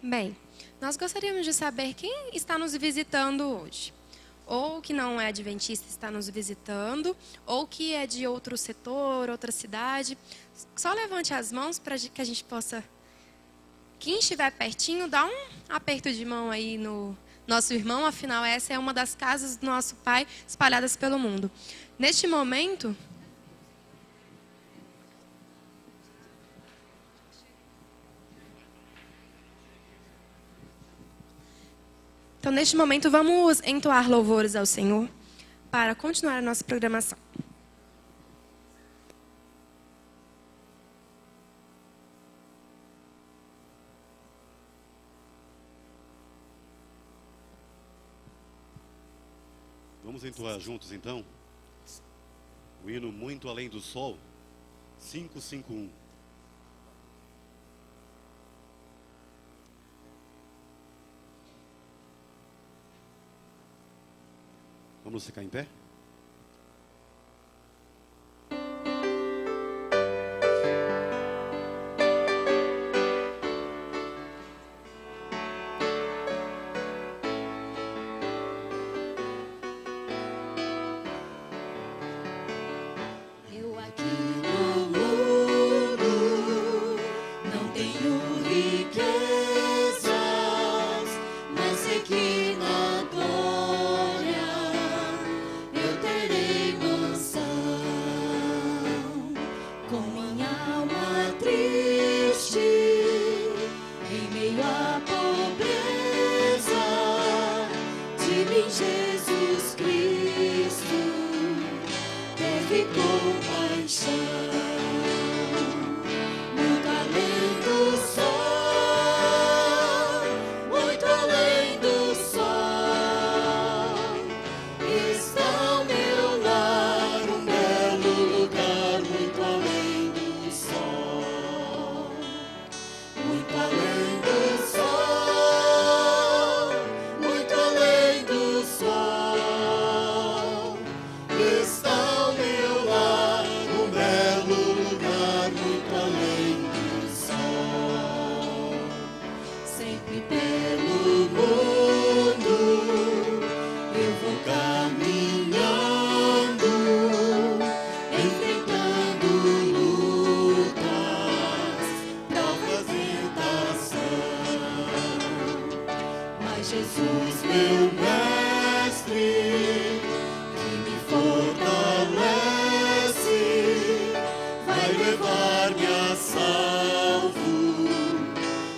Bem, nós gostaríamos de saber quem está nos visitando hoje. Ou que não é adventista está nos visitando, ou que é de outro setor, outra cidade. Só levante as mãos para que a gente possa... Quem estiver pertinho, dá um aperto de mão aí no nosso irmão. Afinal, essa é uma das casas do nosso Pai espalhadas pelo mundo. Neste momento... Então, neste momento, vamos entoar louvores ao Senhor para continuar a nossa programação. Vamos entoar juntos, então, o hino Muito Além do Sol, 551. Vamos ficar em pé? Eu aqui no mundo não tenho riquezas, mas sei que na glória eu terei mansão. Com minha alma triste, em meio à pobreza, de mim Jesus Cristo teve compaixão. Muito além do sol, muito além do sol, está o meu lar, um belo lugar. Muito além do sol, muito além do sol, muito além do sol, está o meu lar, um belo lugar. Muito além do sol. Sempre pelo mundo eu vou caminhando, enfrentando lutas, provas, tentação. Mas Jesus, meu mestre, que me fortalece, vai levar-me a salvo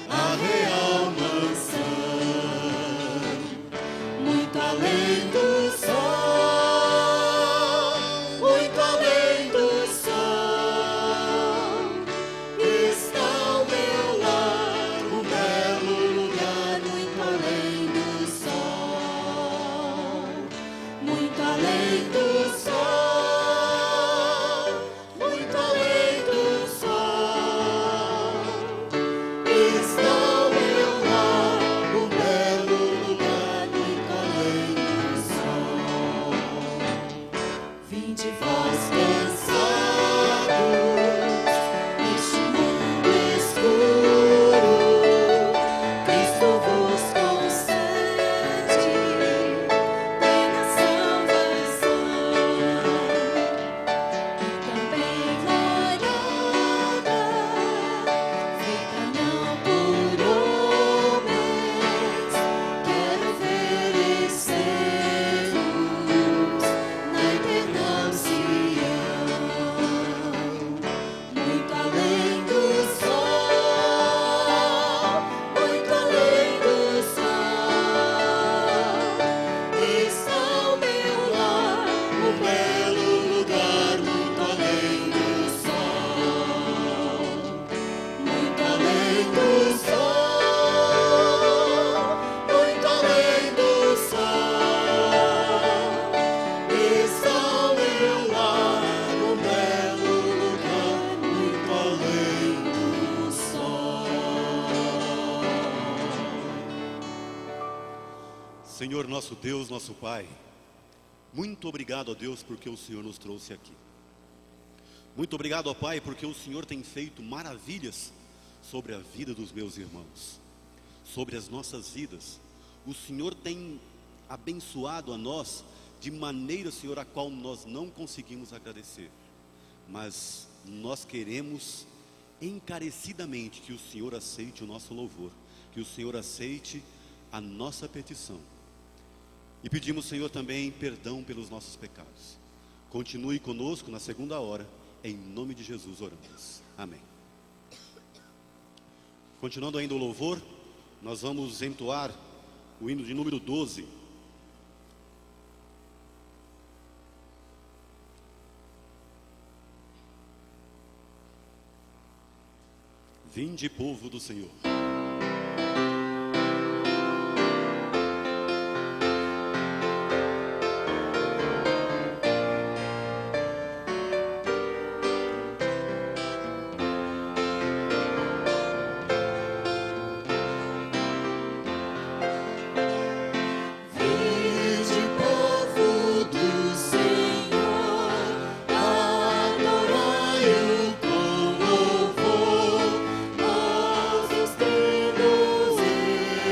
a real mansão. Muito além do sol, muito além do sol, está o meu lar, um belo lugar. Muito além do sol, muito além do sol, muito além do sol, está o meu lar, um belo lugar. Muito além do sol. Vinde vós cansados neste mundo escuro, Cristo vos concede plena salvação. E também gloriada, feita não por homens, quero oferecer-vos na eterna Sião. Muito além do sol, muito além do sol, está o meu lar, um belo lugar. Muito além do sol, muito além do sol, muito além do sol, está o meu lar, um belo lugar. Muito além do sol. Senhor nosso Deus, nosso Pai, muito obrigado a Deus porque o Senhor nos trouxe aqui. Muito obrigado, ó Pai, porque o Senhor tem feito maravilhas sobre a vida dos meus irmãos. sobre as nossas vidas. O Senhor tem abençoado a nós de maneira, Senhor, a qual nós não conseguimos agradecer. Mas nós queremos encarecidamente que o Senhor aceite o nosso louvor, que o Senhor aceite a nossa petição. E pedimos, Senhor, também perdão pelos nossos pecados. Continue conosco na segunda hora, em nome de Jesus oramos. Amém. Continuando ainda o louvor, nós vamos entoar o hino de número 12. Vinde, povo do Senhor. Vinde, povo do Senhor, adorai-o com louvor, nós os trinos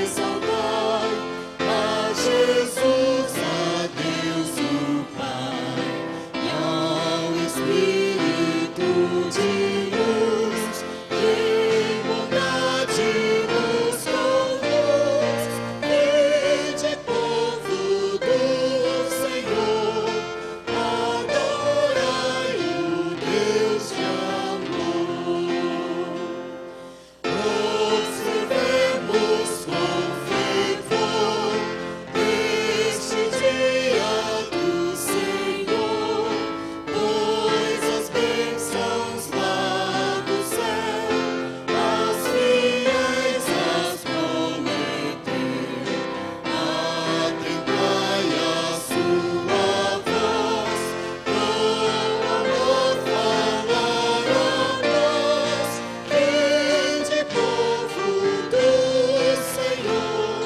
exaltai, a Jesus, a Deus o Pai, e ao Espírito de luz, em bondade nos conduz. Vinde, povo do Senhor, adorai o Deus de amor. Observemos com fervor este dia do Senhor, pois as bênçãos lá do céu aos fiéis as prometeu. Atentai a sua voz, com amor falar a nós. Vinde, povo do Senhor,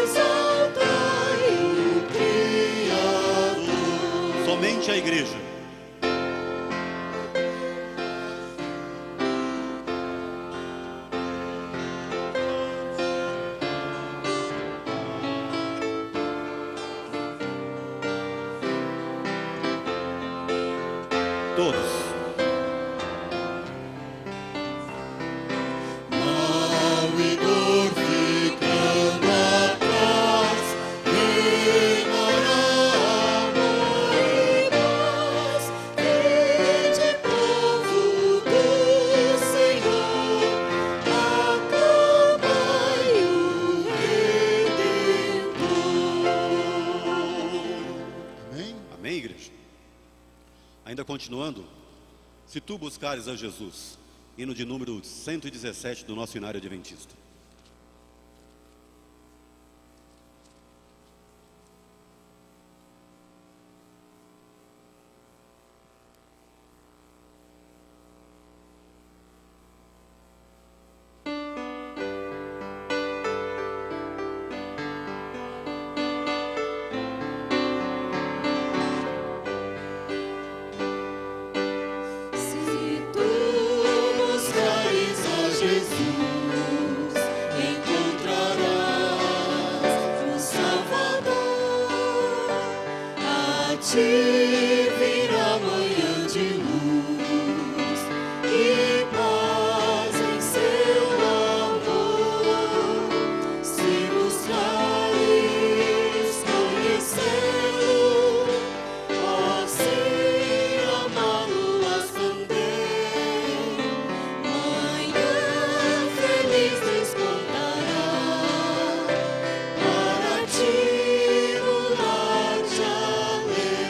exaltai o Criador. Somente a igreja. Todos. Mal e dor ficando atrás, reinará amor e paz. Vinde, povo do Senhor, aclamai o Redentor. Amém? Amém, igreja? Ainda continuando, se tu buscares a Jesus, hino de número 117 do nosso Inário Adventista. Se tu buscares a Jesus, encontrarás o Salvador. A ti virá manhã de luz e paz em seu amor. Se buscares conhecê-lo, assim amá-lo-ás também. Manhã feliz despontará para ti no lar de além.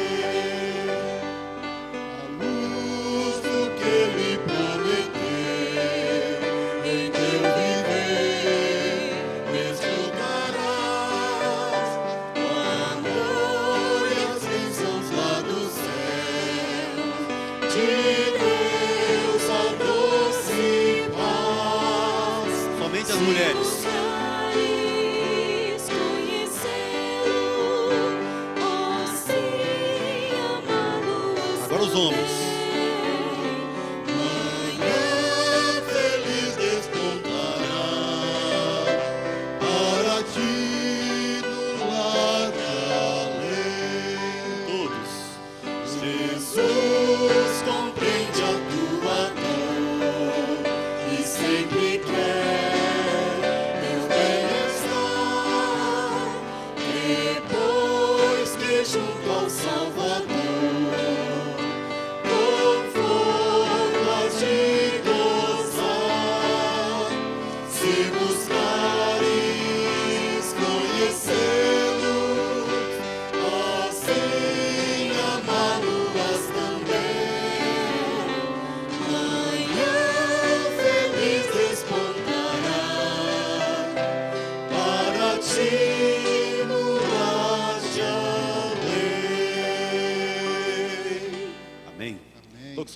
A luz do que ele prometeu, em teu viver desfrutarás o amor e as bênçãos lá do céu. De Deus a doce paz. Somente as mulheres. Buscares conhecê-lo, assim amá-lo-ás Agora os homens. também. Manhã feliz despontará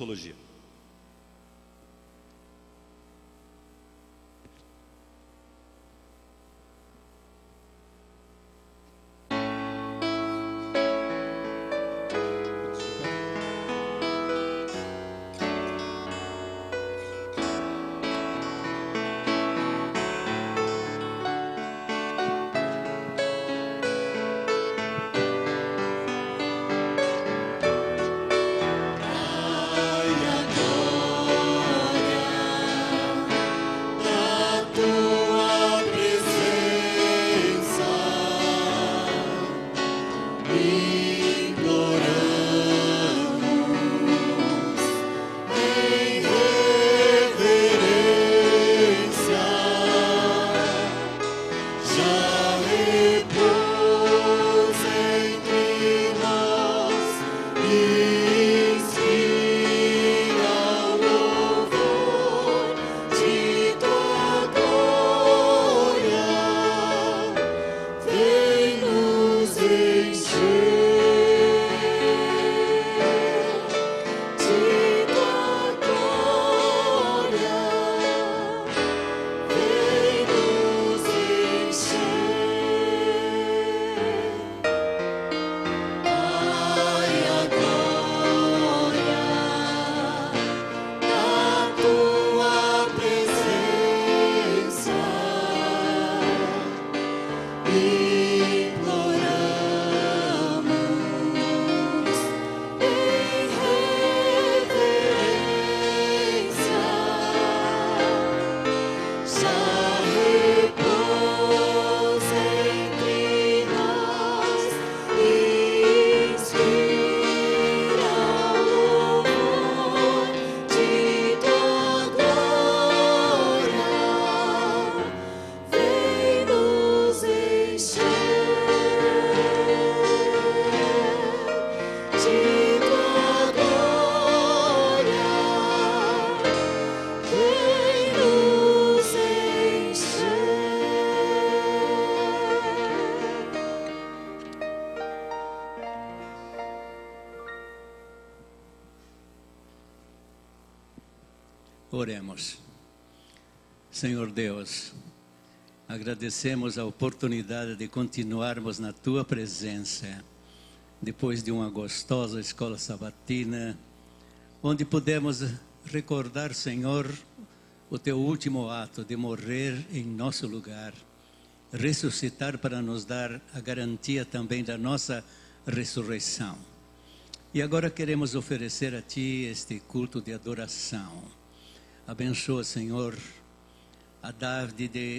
doxologia. Oremos. Senhor Deus, agradecemos a oportunidade de continuarmos na Tua presença, depois de uma gostosa escola sabatina, onde pudemos recordar, Senhor, o Teu último ato de morrer em nosso lugar, ressuscitar para nos dar a garantia também da nossa ressurreição. E agora queremos oferecer a Ti este culto de adoração. Abençoa, Senhor,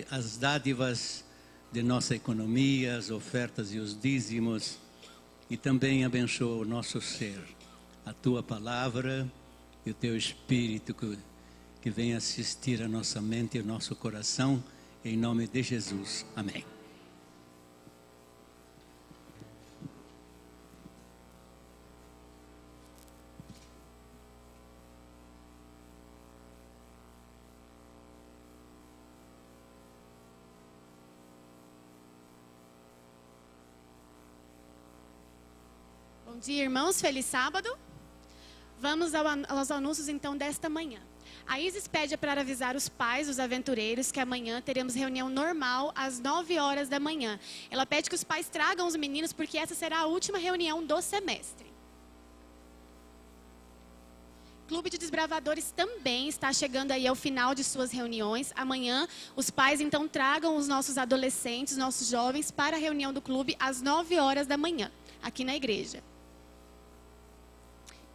as dádivas de nossa economia, as ofertas e os dízimos, e também abençoa o nosso ser, a Tua palavra e o Teu Espírito que vem assistir a nossa mente e o nosso coração, em nome de Jesus. Amém. Bom dia, irmãos. Feliz sábado. Vamos aos anúncios, então, desta manhã. A Isis pede para avisar os pais dos aventureiros que amanhã teremos reunião normal às 9 horas da manhã. Ela pede que os pais tragam os meninos, porque essa será a última reunião do semestre. Clube de Desbravadores também está chegando aí ao final de suas reuniões. Amanhã, os pais, então, tragam os nossos adolescentes, nossos jovens, para a reunião do clube às 9 horas da manhã, aqui na igreja.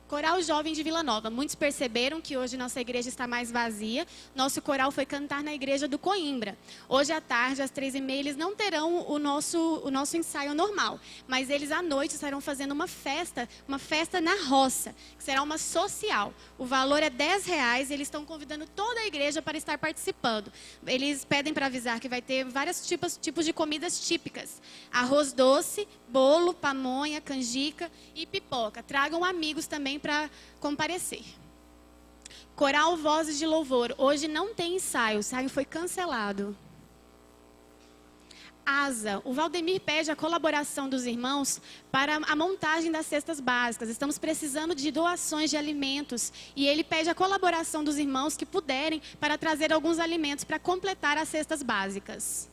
Coral Jovem de Vila Nova. Muitos perceberam que hoje nossa igreja está mais vazia. Nosso coral foi cantar na igreja do Coimbra. Hoje à tarde, às 3h30, eles não terão o nosso ensaio normal. Mas eles à noite estarão fazendo uma festa na roça, que será uma social. O valor é R$10 e eles estão convidando toda a igreja para estar participando. Eles pedem para avisar que vai ter vários tipos de comidas típicas. Arroz doce, bolo, pamonha, canjica e pipoca. Tragam amigos também para comparecer. Coral Vozes de Louvor. Hoje não tem ensaio, o ensaio foi cancelado. ASA, o Valdemir pede a colaboração dos irmãos para a montagem das cestas básicas. Estamos precisando de doações de alimentos e ele pede a colaboração dos irmãos que puderem para trazer alguns alimentos para completar as cestas básicas.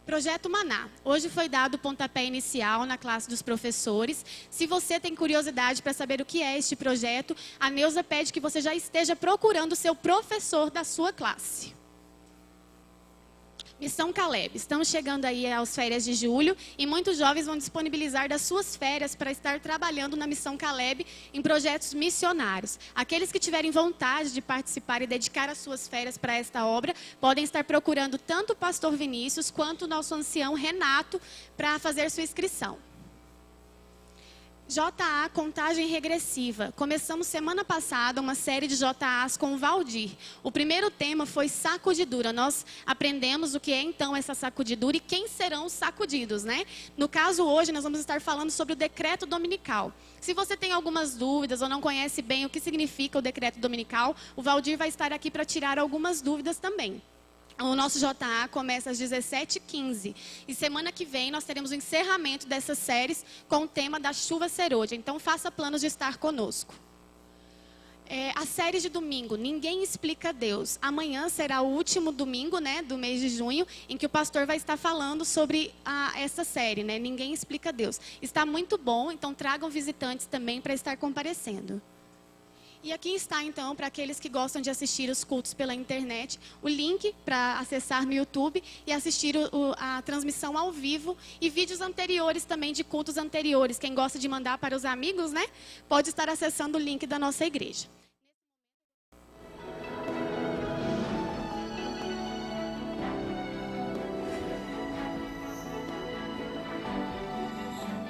Projeto Maná. Hoje foi dado o pontapé inicial na classe dos professores. Se você tem curiosidade para saber o que é este projeto, a Neuza pede que você já esteja procurando o seu professor da sua classe. Missão Caleb. Estamos chegando aí às férias de julho e muitos jovens vão disponibilizar das suas férias para estar trabalhando na Missão Caleb em projetos missionários. Aqueles que tiverem vontade de participar e dedicar as suas férias para esta obra, podem estar procurando tanto o pastor Vinícius quanto o nosso ancião Renato para fazer sua inscrição. JA Contagem Regressiva. Começamos semana passada uma série de JAs com o Valdir. O primeiro tema foi sacudidura. Nós aprendemos o que é então essa sacudidura e quem serão os sacudidos, né? No caso hoje nós vamos estar falando sobre o decreto dominical. Se você tem algumas dúvidas ou não conhece bem o que significa o decreto dominical, o Valdir vai estar aqui para tirar algumas dúvidas também. O nosso JA começa às 17h15. E semana que vem nós teremos o encerramento dessas séries com o tema da chuva serôdia. Então faça planos de estar conosco. A série de domingo, Ninguém Explica Deus. Amanhã será o último domingo, né, do mês de junho, em que o pastor vai estar falando sobre essa série, né, Ninguém Explica Deus. Está muito bom, então tragam visitantes também para estar comparecendo. E aqui está, então, para aqueles que gostam de assistir os cultos pela internet, o link para acessar no YouTube e assistir a transmissão ao vivo e vídeos anteriores também de cultos anteriores. Quem gosta de mandar para os amigos, né, pode estar acessando o link da nossa igreja.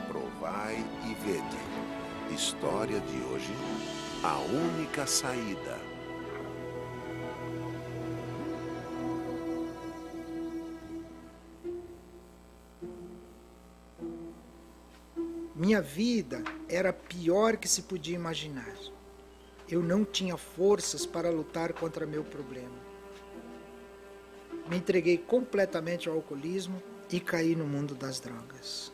Provai e vede. História de hoje. A única saída. Minha vida era a pior que se podia imaginar. Eu não tinha forças para lutar contra meu problema. Me entreguei completamente ao alcoolismo e caí no mundo das drogas.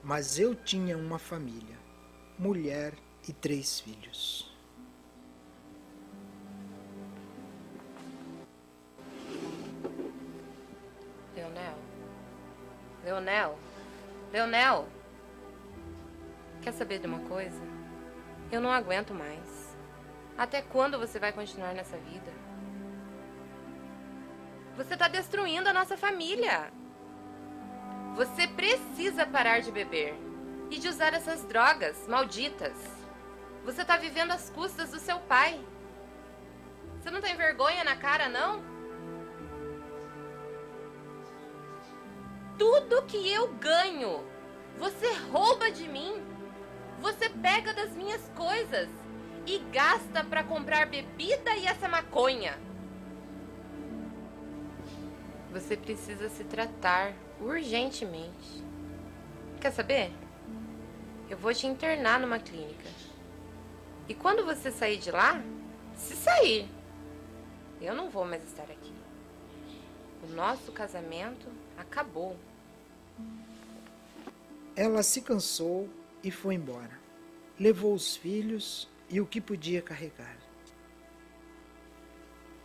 Mas eu tinha uma família, mulher e 3 filhos. Leonel, quer saber de uma coisa? Eu não aguento mais. Até quando você vai continuar nessa vida? Você está destruindo a nossa família. Você precisa parar de beber e de usar essas drogas malditas. Você está vivendo às custas do seu pai. Você não tem vergonha na cara, não? Tudo que eu ganho, você rouba de mim. Você pega das minhas coisas e gasta para comprar bebida e essa maconha. Você precisa se tratar urgentemente. Quer saber? Eu vou te internar numa clínica. E quando você sair de lá, se sair, eu não vou mais estar aqui. O nosso casamento acabou. Ela se cansou e foi embora. Levou os filhos e o que podia carregar.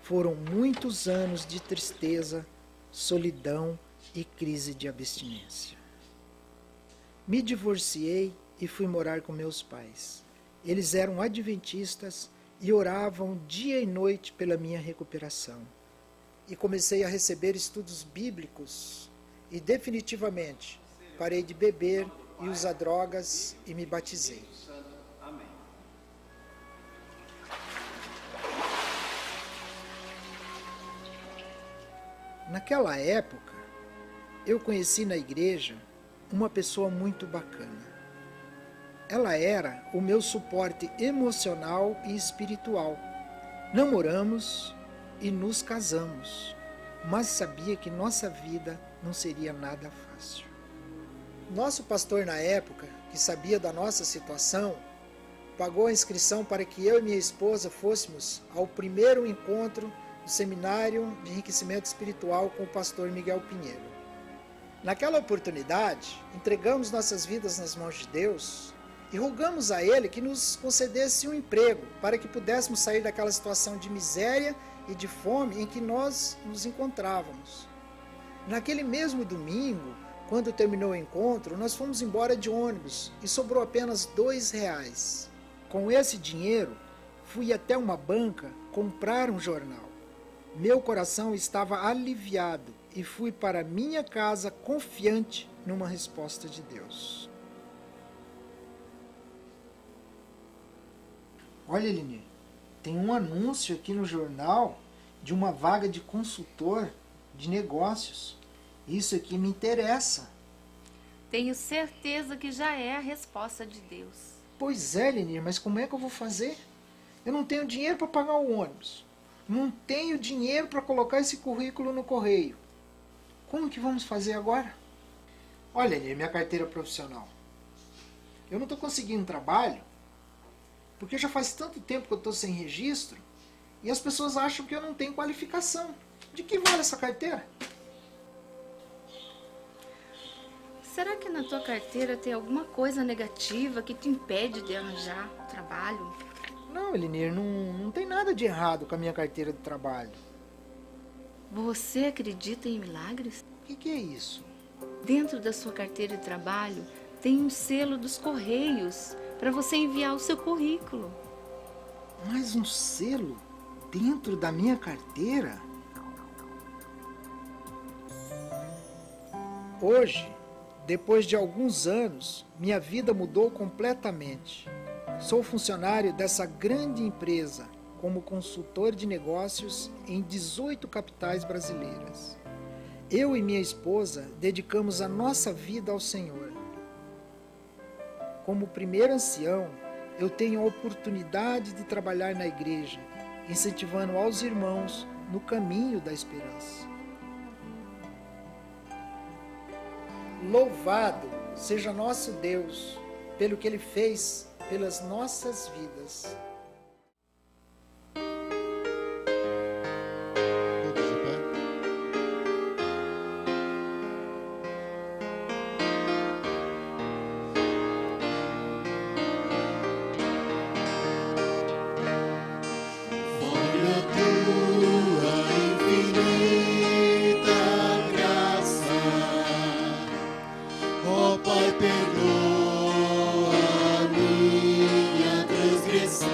Foram muitos anos de tristeza, solidão e crise de abstinência. Me divorciei e fui morar com meus pais. Eles eram adventistas e oravam dia e noite pela minha recuperação. E comecei a receber estudos bíblicos e definitivamente parei de beber e usar drogas e me batizei. Naquela época, eu conheci na igreja uma pessoa muito bacana. Ela era o meu suporte emocional e espiritual. Namoramos e nos casamos, mas sabia que nossa vida não seria nada fácil. Nosso pastor na época, que sabia da nossa situação, pagou a inscrição para que eu e minha esposa fôssemos ao primeiro encontro do Seminário de Enriquecimento Espiritual com o pastor Miguel Pinheiro. Naquela oportunidade, entregamos nossas vidas nas mãos de Deus e rogamos a Ele que nos concedesse um emprego para que pudéssemos sair daquela situação de miséria e de fome em que nós nos encontrávamos. Naquele mesmo domingo, quando terminou o encontro, nós fomos embora de ônibus e sobrou apenas R$2. Com esse dinheiro, fui até uma banca comprar um jornal. Meu coração estava aliviado e fui para minha casa confiante numa resposta de Deus. Olha, Elinir, tem um anúncio aqui no jornal de uma vaga de consultor de negócios. Isso aqui me interessa. Tenho certeza que já é a resposta de Deus. Pois é, Elinir, mas como é que eu vou fazer? Eu não tenho dinheiro para pagar o ônibus. Não tenho dinheiro para colocar esse currículo no correio. Como que vamos fazer agora? Olha, Elinir, minha carteira profissional. Eu não estou conseguindo trabalho porque já faz tanto tempo que eu estou sem registro e as pessoas acham que eu não tenho qualificação. De que vale essa carteira? Será que na tua carteira tem alguma coisa negativa que te impede de arranjar trabalho? Não, Elinir, não tem nada de errado com a minha carteira de trabalho. Você acredita em milagres? O que é isso? Dentro da sua carteira de trabalho tem um selo dos Correios para você enviar o seu currículo. Mais um selo dentro da minha carteira? Hoje, depois de alguns anos, minha vida mudou completamente. Sou funcionário dessa grande empresa como consultor de negócios em 18 capitais brasileiras. Eu e minha esposa dedicamos a nossa vida ao Senhor. Como primeiro ancião, eu tenho a oportunidade de trabalhar na igreja, incentivando aos irmãos no caminho da esperança. Louvado seja nosso Deus pelo que Ele fez pelas nossas vidas. Todos de pé. Olha a tua infinita graça, ó Pai, perdoa a minha transgressão,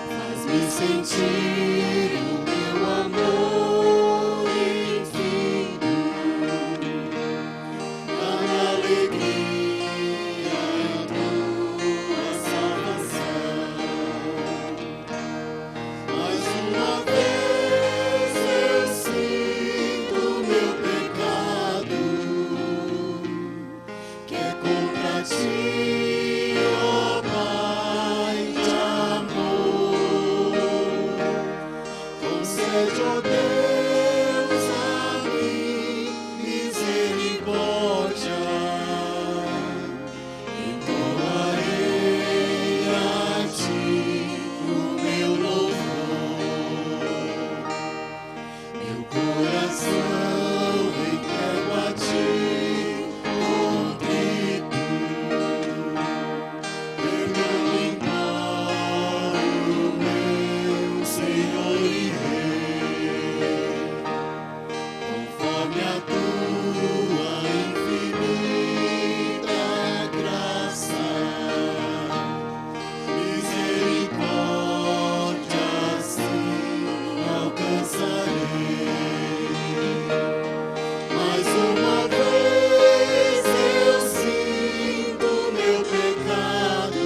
faz-me sentir o teu amor infinito, a alegria em tua salvação. Mais uma vez eu sinto meu pecado, que é contra ti, ó Pai de amor. Concede, ó Deus, a mim misericórdia, entoarei a ti o meu louvor. Meu coração entrego a ti, contrito, perdão imploro, meu Senhor e Rei, conforme a tua infinita graça, misericórdia assim alcançarei. Mais uma vez eu sinto meu pecado,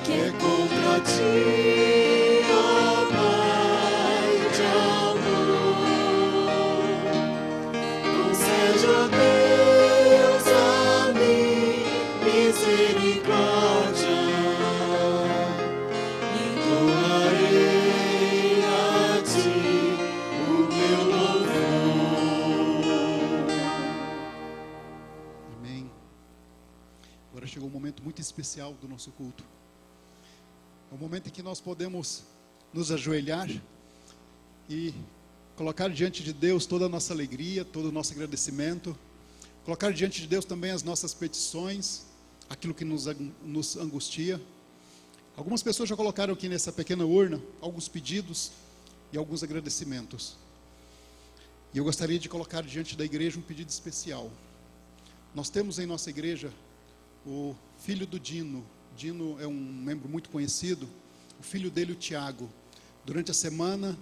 que é contra ti, ó Pai de amor. Concede, ó Deus, a mim misericórdia, entoarei a ti o meu louvor. Amém. Agora momento muito especial do nosso culto. É um momento em que nós podemos nos ajoelhar e colocar diante de Deus toda a nossa alegria, todo o nosso agradecimento, colocar diante de Deus também as nossas petições, aquilo que nos angustia. Algumas pessoas já colocaram aqui nessa pequena urna alguns pedidos e alguns agradecimentos. E eu gostaria de colocar diante da igreja um pedido especial. Nós temos em nossa igreja o filho do Dino. Dino é um membro muito conhecido. O filho dele, o Tiago. Durante a semana,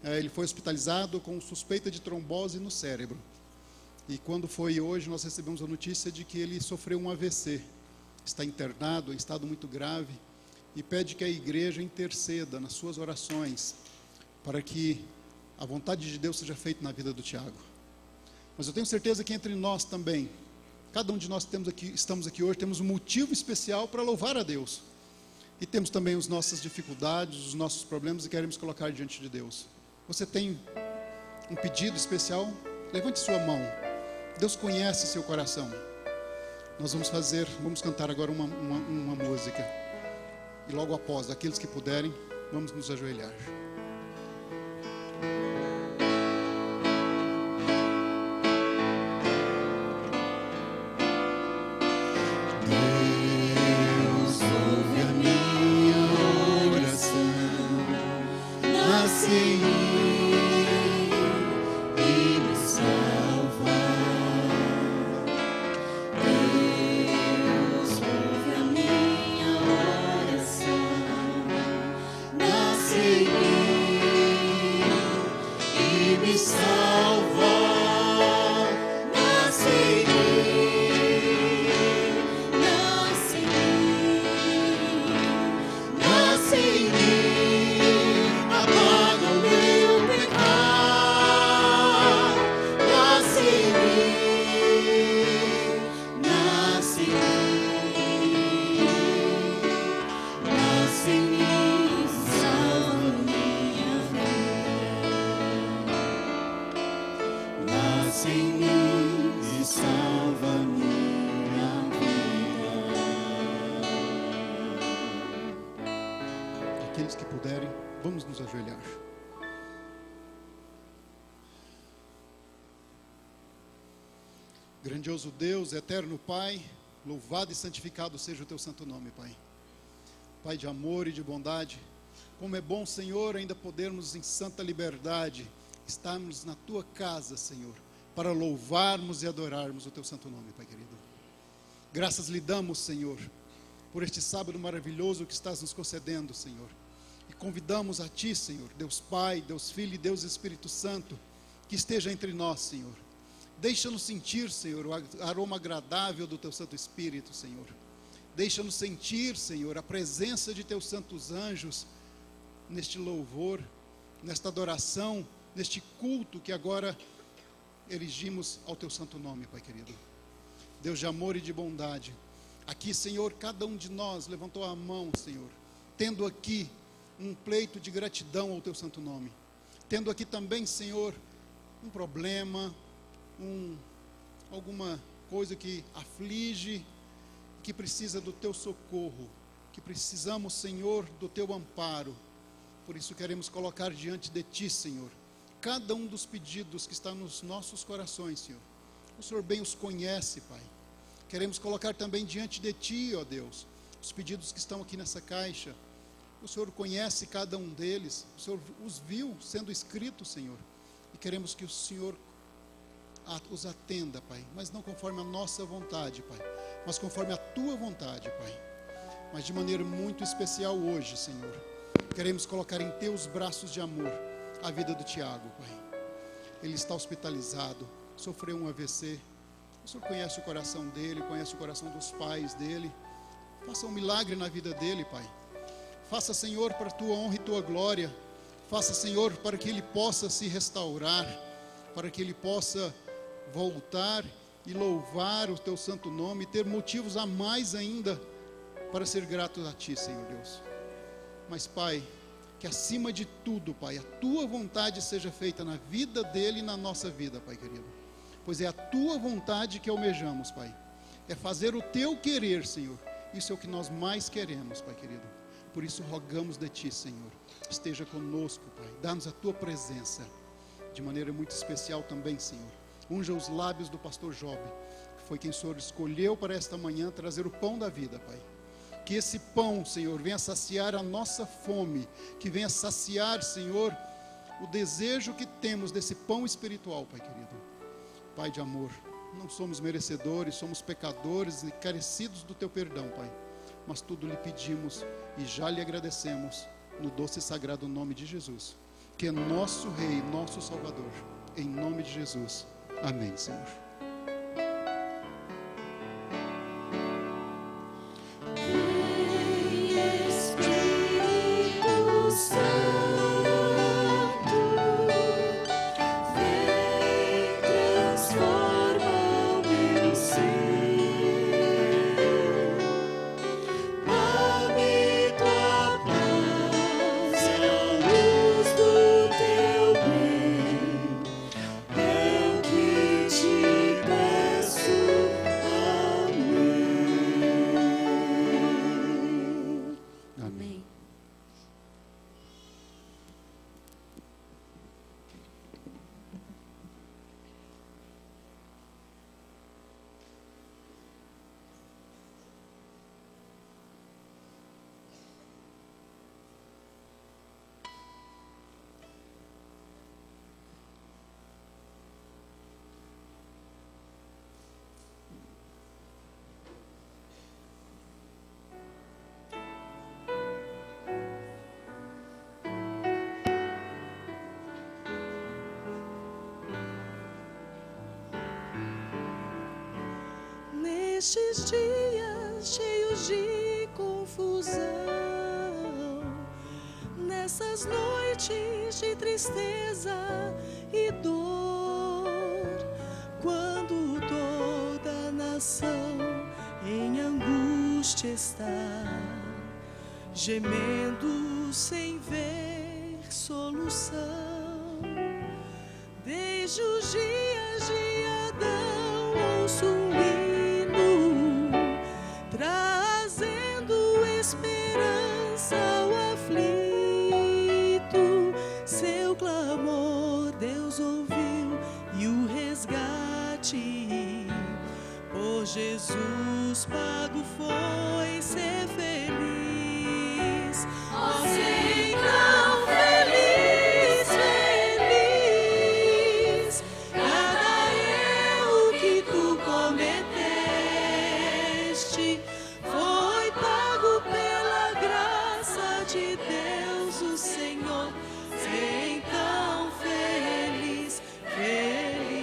ele foi hospitalizado com suspeita de trombose no cérebro. E quando foi hoje, nós recebemos a notícia de que ele sofreu um AVC. Está internado, em estado muito grave. E pede que a igreja interceda nas suas orações para que a vontade de Deus seja feita na vida do Tiago. Mas eu tenho certeza que entre nós também, cada um de nós estamos aqui hoje, temos um motivo especial para louvar a Deus. E temos também as nossas dificuldades, os nossos problemas e queremos colocar diante de Deus. Você tem um pedido especial? Levante sua mão. Deus conhece seu coração. Nós vamos cantar agora uma música. E logo após, aqueles que puderem, vamos nos ajoelhar. Deus ouve a minha oração, nasce em mim e me salva. Deus ouve a minha oração, nasce em mim e me salva. Nasce em mim, nasce em mim, nasce em mim, apaga o meu pecado. Nasce em mim, nasce em mim, nasce em mim, salva minha vida. Nasce em mim e salva minha vida. Aqueles que puderem, vamos nos ajoelhar. Grandioso Deus, eterno Pai, louvado e santificado seja o teu santo nome, Pai. Pai de amor e de bondade, como é bom, Senhor, ainda podermos em santa liberdade estarmos na tua casa, Senhor, para louvarmos e adorarmos o teu santo nome, Pai querido. Graças lhe damos, Senhor, por este sábado maravilhoso que estás nos concedendo, Senhor. E convidamos a Ti, Senhor, Deus Pai, Deus Filho e Deus Espírito Santo, que esteja entre nós, Senhor. Deixa-nos sentir, Senhor, o aroma agradável do Teu Santo Espírito, Senhor. Deixa-nos sentir, Senhor, a presença de Teus santos anjos neste louvor, nesta adoração, neste culto que agora erigimos ao Teu santo nome, Pai querido. Deus de amor e de bondade, aqui, Senhor, cada um de nós levantou a mão, Senhor, tendo aqui um pleito de gratidão ao Teu santo nome. Tendo aqui também, Senhor, um problema, alguma coisa que aflige, que precisa do Teu socorro, que precisamos, Senhor, do Teu amparo. Por isso queremos colocar diante de Ti, Senhor, cada um dos pedidos que está nos nossos corações, Senhor. O Senhor bem os conhece, Pai. Queremos colocar também diante de Ti, ó Deus, os pedidos que estão aqui nessa caixa. O Senhor conhece cada um deles, o Senhor os viu sendo escritos, Senhor. E queremos que o Senhor os atenda, Pai, mas não conforme a nossa vontade, Pai, mas conforme a Tua vontade, Pai. Mas de maneira muito especial hoje, Senhor, queremos colocar em Teus braços de amor a vida do Tiago, Pai. Ele está hospitalizado, sofreu um AVC. O Senhor conhece o coração dele, conhece o coração dos pais dele. Faça um milagre na vida dele, Pai. Faça, Senhor, para a Tua honra e Tua glória. Faça, Senhor, para que ele possa se restaurar, para que ele possa voltar e louvar o Teu santo nome, e ter motivos a mais ainda para ser grato a Ti, Senhor Deus. Mas, Pai, que acima de tudo, Pai, a Tua vontade seja feita na vida dele e na nossa vida, Pai querido. Pois é a Tua vontade que almejamos, Pai. É fazer o Teu querer, Senhor, Isso é o que nós mais queremos, Pai querido. Por isso rogamos de Ti, Senhor, esteja conosco, Pai. Dá-nos a Tua presença, de maneira muito especial também, Senhor. Unja os lábios do pastor Job, que foi quem o Senhor escolheu para esta manhã trazer o pão da vida, Pai. Que esse pão, Senhor, venha saciar a nossa fome, que venha saciar, Senhor, o desejo que temos desse pão espiritual, Pai querido. Pai de amor, não somos merecedores, somos pecadores e carecidos do Teu perdão, Pai. Mas tudo lhe pedimos e já lhe agradecemos, no doce e sagrado nome de Jesus, que é nosso Rei, nosso Salvador. Em nome de Jesus. Amém, Senhor. Nestes dias cheios de confusão, nessas noites de tristeza e dor, quando toda a nação em angústia está, gemendo sem ver solução, desde os dias de Adão ouço um trazendo esperança ao aflito. Seu clamor Deus ouviu e o resgate por Jesus pago foi ser feliz. Oh, sei tão feliz, feliz, cada erro que tu cometeste foi pago pela graça de Deus, o Senhor. Sei tão feliz, feliz.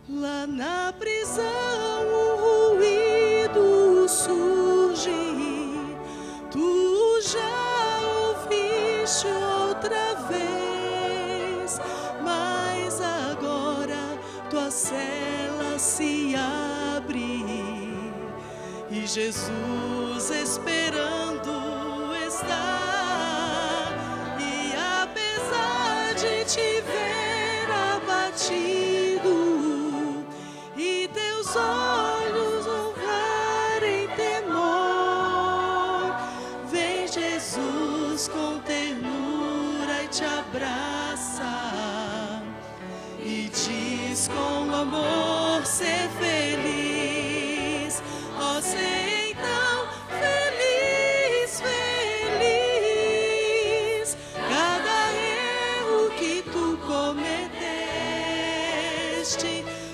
Lá na prisão o ruído surge, tu já ouviste outra vez, mas agora tua cela se abre e Jesus esperando está. E apesar de te ver abatido e teus olhos honrarem temor, vem Jesus com ternura e te abraça e diz com amor ser feliz. Oh, sei tão feliz, feliz, cada erro que tu cometeste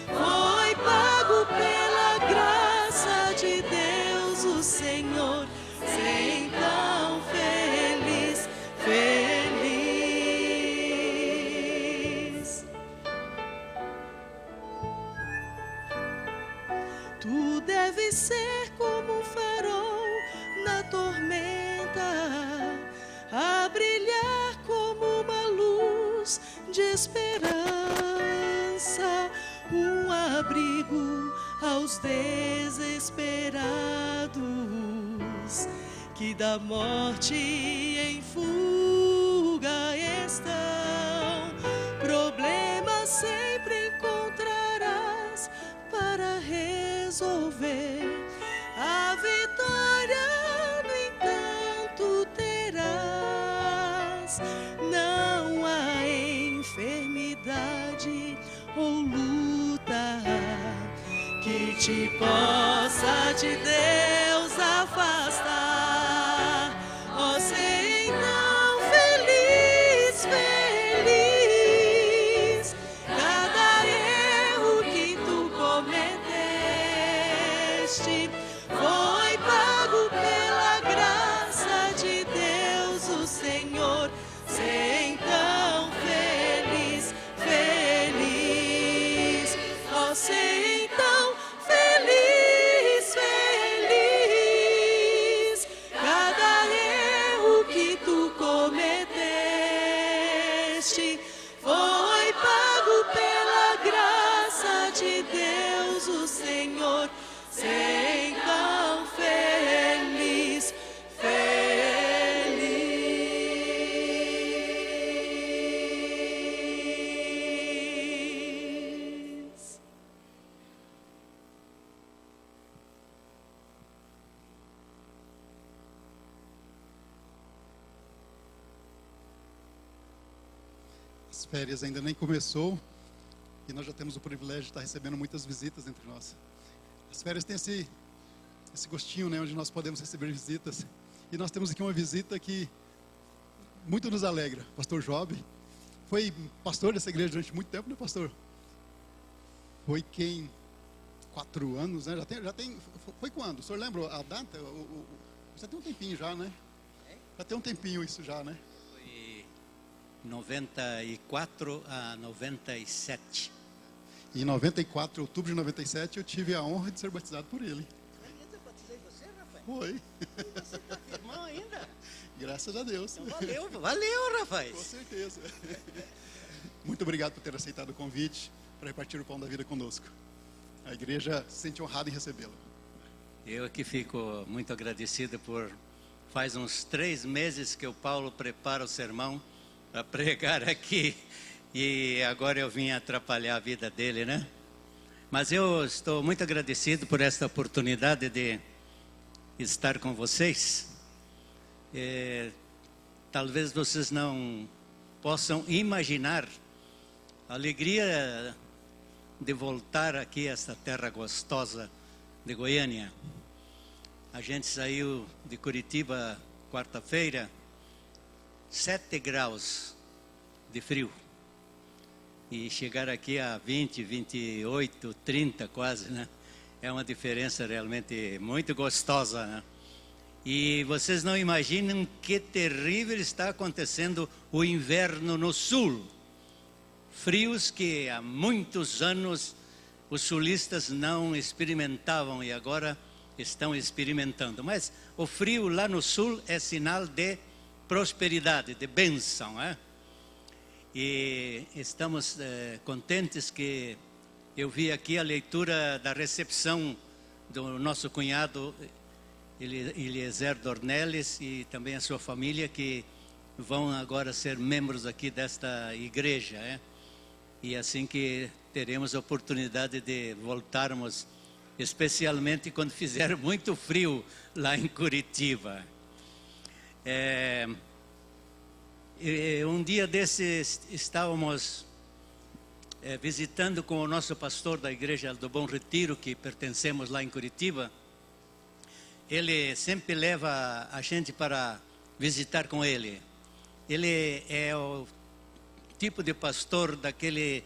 foi pago pela graça de Deus, o Senhor. Sei tão feliz, feliz. Tu deves ser como um farol na tormenta, a brilhar como uma luz de esperança, um abrigo aos desesperados que da morte em fuga estão. Problemas sempre encontrarás para não há enfermidade ou luta que te possa de Deus afastar. Ó, sei não, feliz, feliz, cada erro que tu cometeste foi pago pela graça de Deus, o Senhor. Sei então feliz, feliz, ó, sei então feliz, feliz, cada erro que tu cometeste foi pago pela graça de Deus, o Senhor. Sei então feliz, feliz. As férias ainda nem começou e nós já temos o privilégio de estar recebendo muitas visitas entre nós. As férias têm esse gostinho, né, onde nós podemos receber visitas. E nós temos aqui uma visita que muito nos alegra. Pastor Job foi pastor dessa igreja durante muito tempo, né, pastor? Foi quem? 4 anos, né? Já tem. Foi quando? O senhor lembra a data? Já tem um tempinho já, né? Já tem um tempinho isso já, né? Foi 94 a 97. Em 94, outubro de 97, eu tive a honra de ser batizado por ele. Eu batizei você, Rafael? Foi. Você está firmão ainda? Graças a Deus. Então valeu, rapaz. Com certeza. Muito obrigado por ter aceitado o convite para repartir o pão da vida conosco. A igreja se sente honrada em recebê-lo. Eu aqui fico muito agradecido por... Faz uns 3 meses que o Paulo prepara o sermão para pregar aqui. E agora eu vim atrapalhar a vida dele, né? Mas eu estou muito agradecido por esta oportunidade de estar com vocês. Talvez vocês não possam imaginar a alegria de voltar aqui a esta terra gostosa de Goiânia. A gente saiu de Curitiba quarta-feira, 7 graus de frio. E chegar aqui a 20, 28, 30 quase, né? É uma diferença realmente muito gostosa, né? E vocês não imaginam que terrível está acontecendo o inverno no sul. Frios que há muitos anos os sulistas não experimentavam e agora estão experimentando. Mas o frio lá no sul é sinal de prosperidade, de bênção, né? E estamos contentes que eu vi aqui a leitura da recepção do nosso cunhado Eliezer Dornelles e também a sua família, que vão agora ser membros aqui desta igreja, né? E assim que teremos a oportunidade de voltarmos, especialmente quando fizer muito frio lá em Curitiba. Um dia desses estávamos visitando com o nosso pastor da igreja do Bom Retiro, que pertencemos lá em Curitiba. Ele sempre leva a gente para visitar com ele. Ele é o tipo de pastor daquele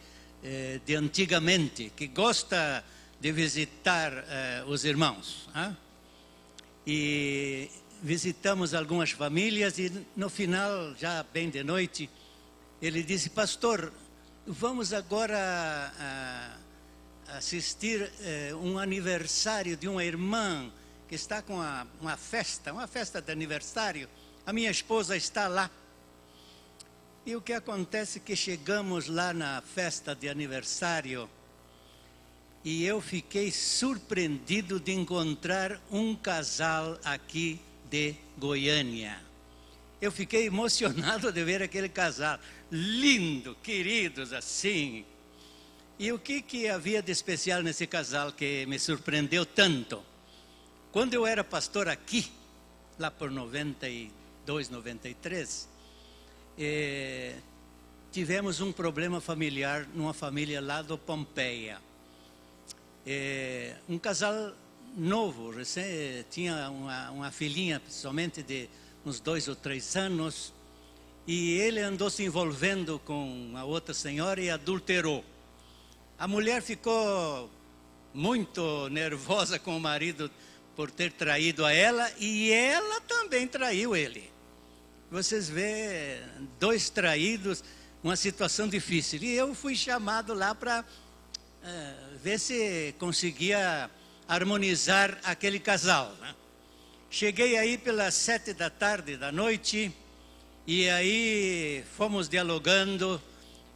de antigamente, que gosta de visitar os irmãos. E visitamos algumas famílias e no final, já bem de noite, ele disse: pastor, vamos agora assistir um aniversário de uma irmã que está com uma festa de aniversário. A minha esposa está lá. E o que acontece é que chegamos lá na festa de aniversário e eu fiquei surpreendido de encontrar um casal aqui de Goiânia. Eu fiquei emocionado de ver aquele casal, lindo, queridos assim. E o que havia de especial nesse casal que me surpreendeu tanto? Quando eu era pastor aqui, lá por 92, 93, tivemos um problema familiar numa família lá do Pompeia. Um casal novo, tinha uma filhinha somente de uns 2 ou 3 anos, e ele andou se envolvendo com a outra senhora e adulterou. A mulher ficou muito nervosa com o marido por ter traído a ela, e ela também traiu ele. Vocês vê 2 traídos, uma situação difícil. E eu fui chamado lá para ver se conseguia harmonizar aquele casal, né? Cheguei aí pelas 7 da tarde da noite, e aí fomos dialogando,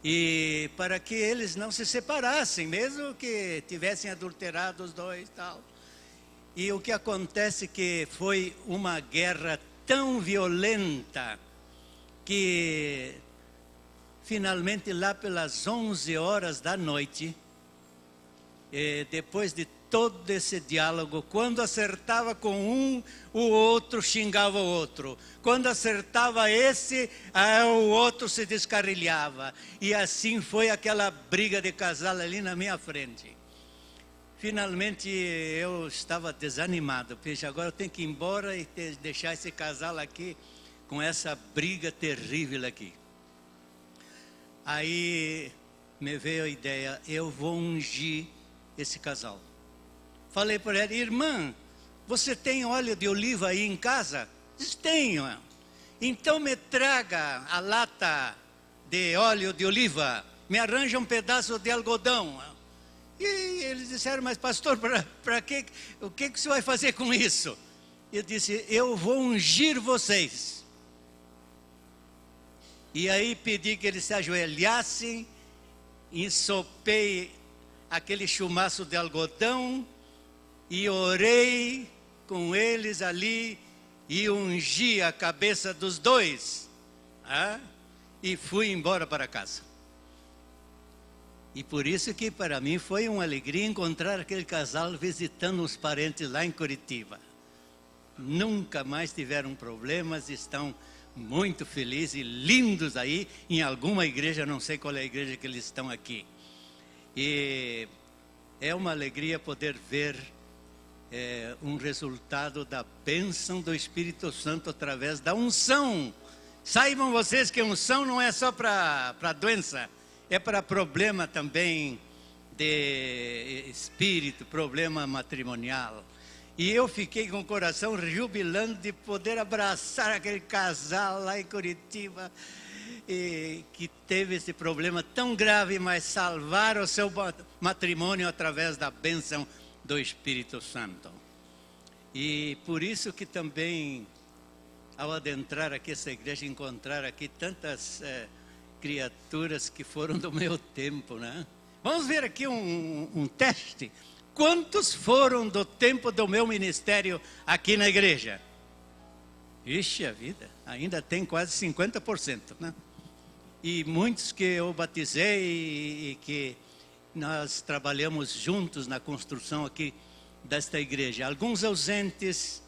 e para que eles não se separassem, mesmo que tivessem adulterado os 2 e tal. E o que acontece que foi uma guerra tão violenta, que finalmente lá pelas 11 horas da noite, depois de todo esse diálogo, quando acertava com um, o outro xingava o outro. Quando acertava esse, o outro se descarrilhava. E assim foi aquela briga de casal ali na minha frente. Finalmente eu estava desanimado, porque agora eu tenho que ir embora e deixar esse casal aqui com essa briga terrível aqui. Aí me veio a ideia, eu vou ungir esse casal. Falei para ela: irmã, você tem óleo de oliva aí em casa? Disse: tenho. Então me traga a lata de óleo de oliva, me arranja um pedaço de algodão. E eles disseram: mas pastor, para que, o que você vai fazer com isso? Eu disse: eu vou ungir vocês. E aí pedi que eles se ajoelhassem, ensopei aquele chumaço de algodão e orei com eles ali e ungi a cabeça dos 2, e fui embora para casa. E por isso que para mim foi uma alegria encontrar aquele casal visitando os parentes lá em Curitiba. Nunca mais tiveram problemas, estão muito felizes e lindos aí em alguma igreja, não sei qual é a igreja que eles estão aqui. E é uma alegria poder ver um resultado da bênção do Espírito Santo através da unção. Saibam vocês que unção não é só para doença, é para problema também de espírito, problema matrimonial. E eu fiquei com o coração jubilando de poder abraçar aquele casal lá em Curitiba, que teve esse problema tão grave, mas salvaram o seu matrimônio através da bênção do Espírito Santo. E por isso que também, ao adentrar aqui essa igreja, encontrar aqui tantas criaturas que foram do meu tempo, né? Vamos ver aqui um teste. Quantos foram do tempo do meu ministério aqui na igreja? Ixi, a vida, ainda tem quase 50%, né? E muitos que eu batizei e que nós trabalhamos juntos na construção aqui desta igreja. Alguns ausentes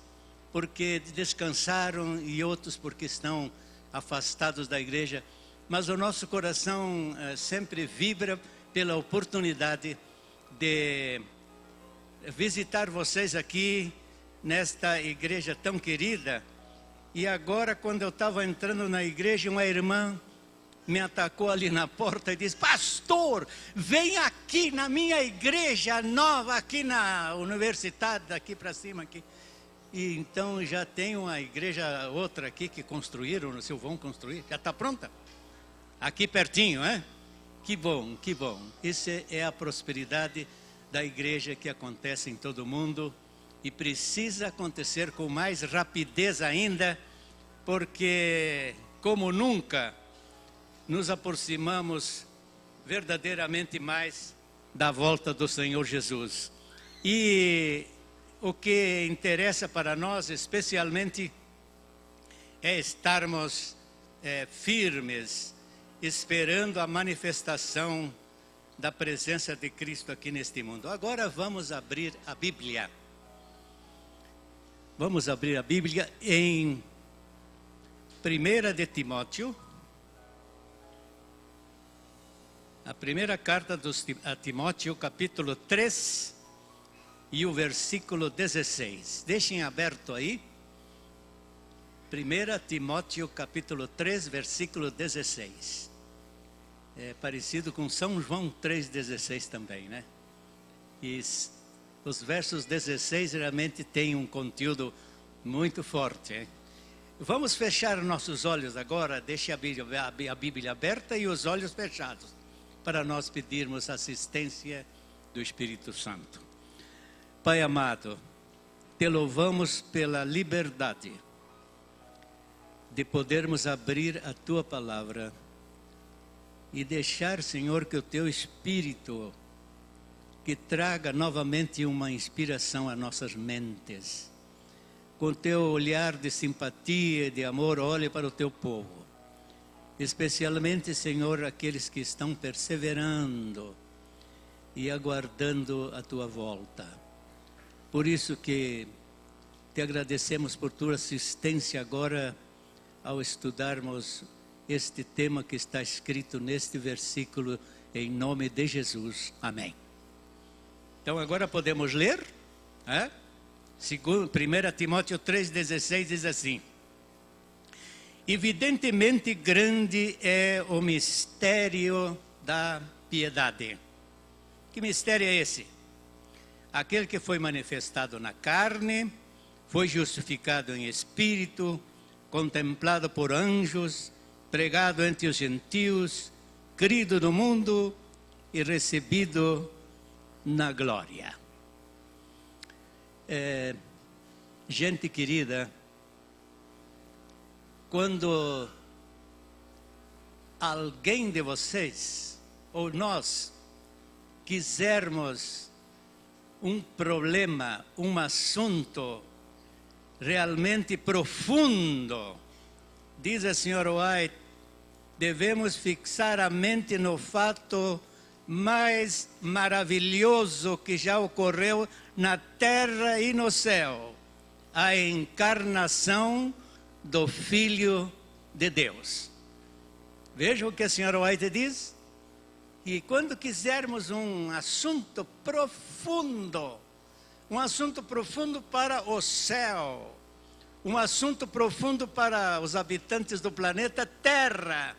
porque descansaram e outros porque estão afastados da igreja. Mas o nosso coração sempre vibra pela oportunidade de visitar vocês aqui nesta igreja tão querida. E agora, quando eu estava entrando na igreja, uma irmã me atacou ali na porta e disse: pastor, vem aqui na minha igreja nova, aqui na universidade, daqui para cima aqui. E então já tem uma igreja, outra aqui que construíram, não sei se vão construir, já está pronta? Aqui pertinho, é? Que bom, que bom. Isso é a prosperidade da igreja que acontece em todo o mundo e precisa acontecer com mais rapidez ainda, porque como nunca nos aproximamos verdadeiramente mais da volta do Senhor Jesus. E o que interessa para nós especialmente é estarmos firmes, esperando a manifestação da presença de Cristo aqui neste mundo. Agora vamos abrir a Bíblia. Vamos abrir a Bíblia em 1 de Timóteo, A primeira carta a Timóteo, capítulo 3 e o versículo 16. Deixem aberto aí. 1 Timóteo, capítulo 3, versículo 16. É parecido com São João 3,16 também, né? E os versos 16 realmente têm um conteúdo muito forte, hein? Vamos fechar nossos olhos agora, deixe a Bíblia aberta e os olhos fechados, para nós pedirmos assistência do Espírito Santo. Pai amado, te louvamos pela liberdade de podermos abrir a Tua Palavra e deixar, Senhor, que o Teu Espírito, que traga novamente uma inspiração às nossas mentes, com Teu olhar de simpatia e de amor, olhe para o Teu povo, especialmente, Senhor, aqueles que estão perseverando e aguardando a Tua volta. Por isso que te agradecemos por Tua assistência agora ao estudarmos este tema que está escrito neste versículo, em nome de Jesus. Amém. Então agora podemos ler, né? 1 Timóteo 3,16 diz assim: evidentemente grande é o mistério da piedade. Que mistério é esse? Aquele que foi manifestado na carne, foi justificado em espírito, contemplado por anjos, pregado entre os gentios, crido no mundo e recebido na glória. Gente querida, quando alguém de vocês, ou nós, quisermos um problema, um assunto realmente profundo, diz a senhora White, devemos fixar a mente no fato mais maravilhoso que já ocorreu na terra e no céu, a encarnação do Filho de Deus. Vejam o que a senhora White diz. E quando quisermos um assunto profundo para o céu, um assunto profundo para os habitantes do planeta Terra,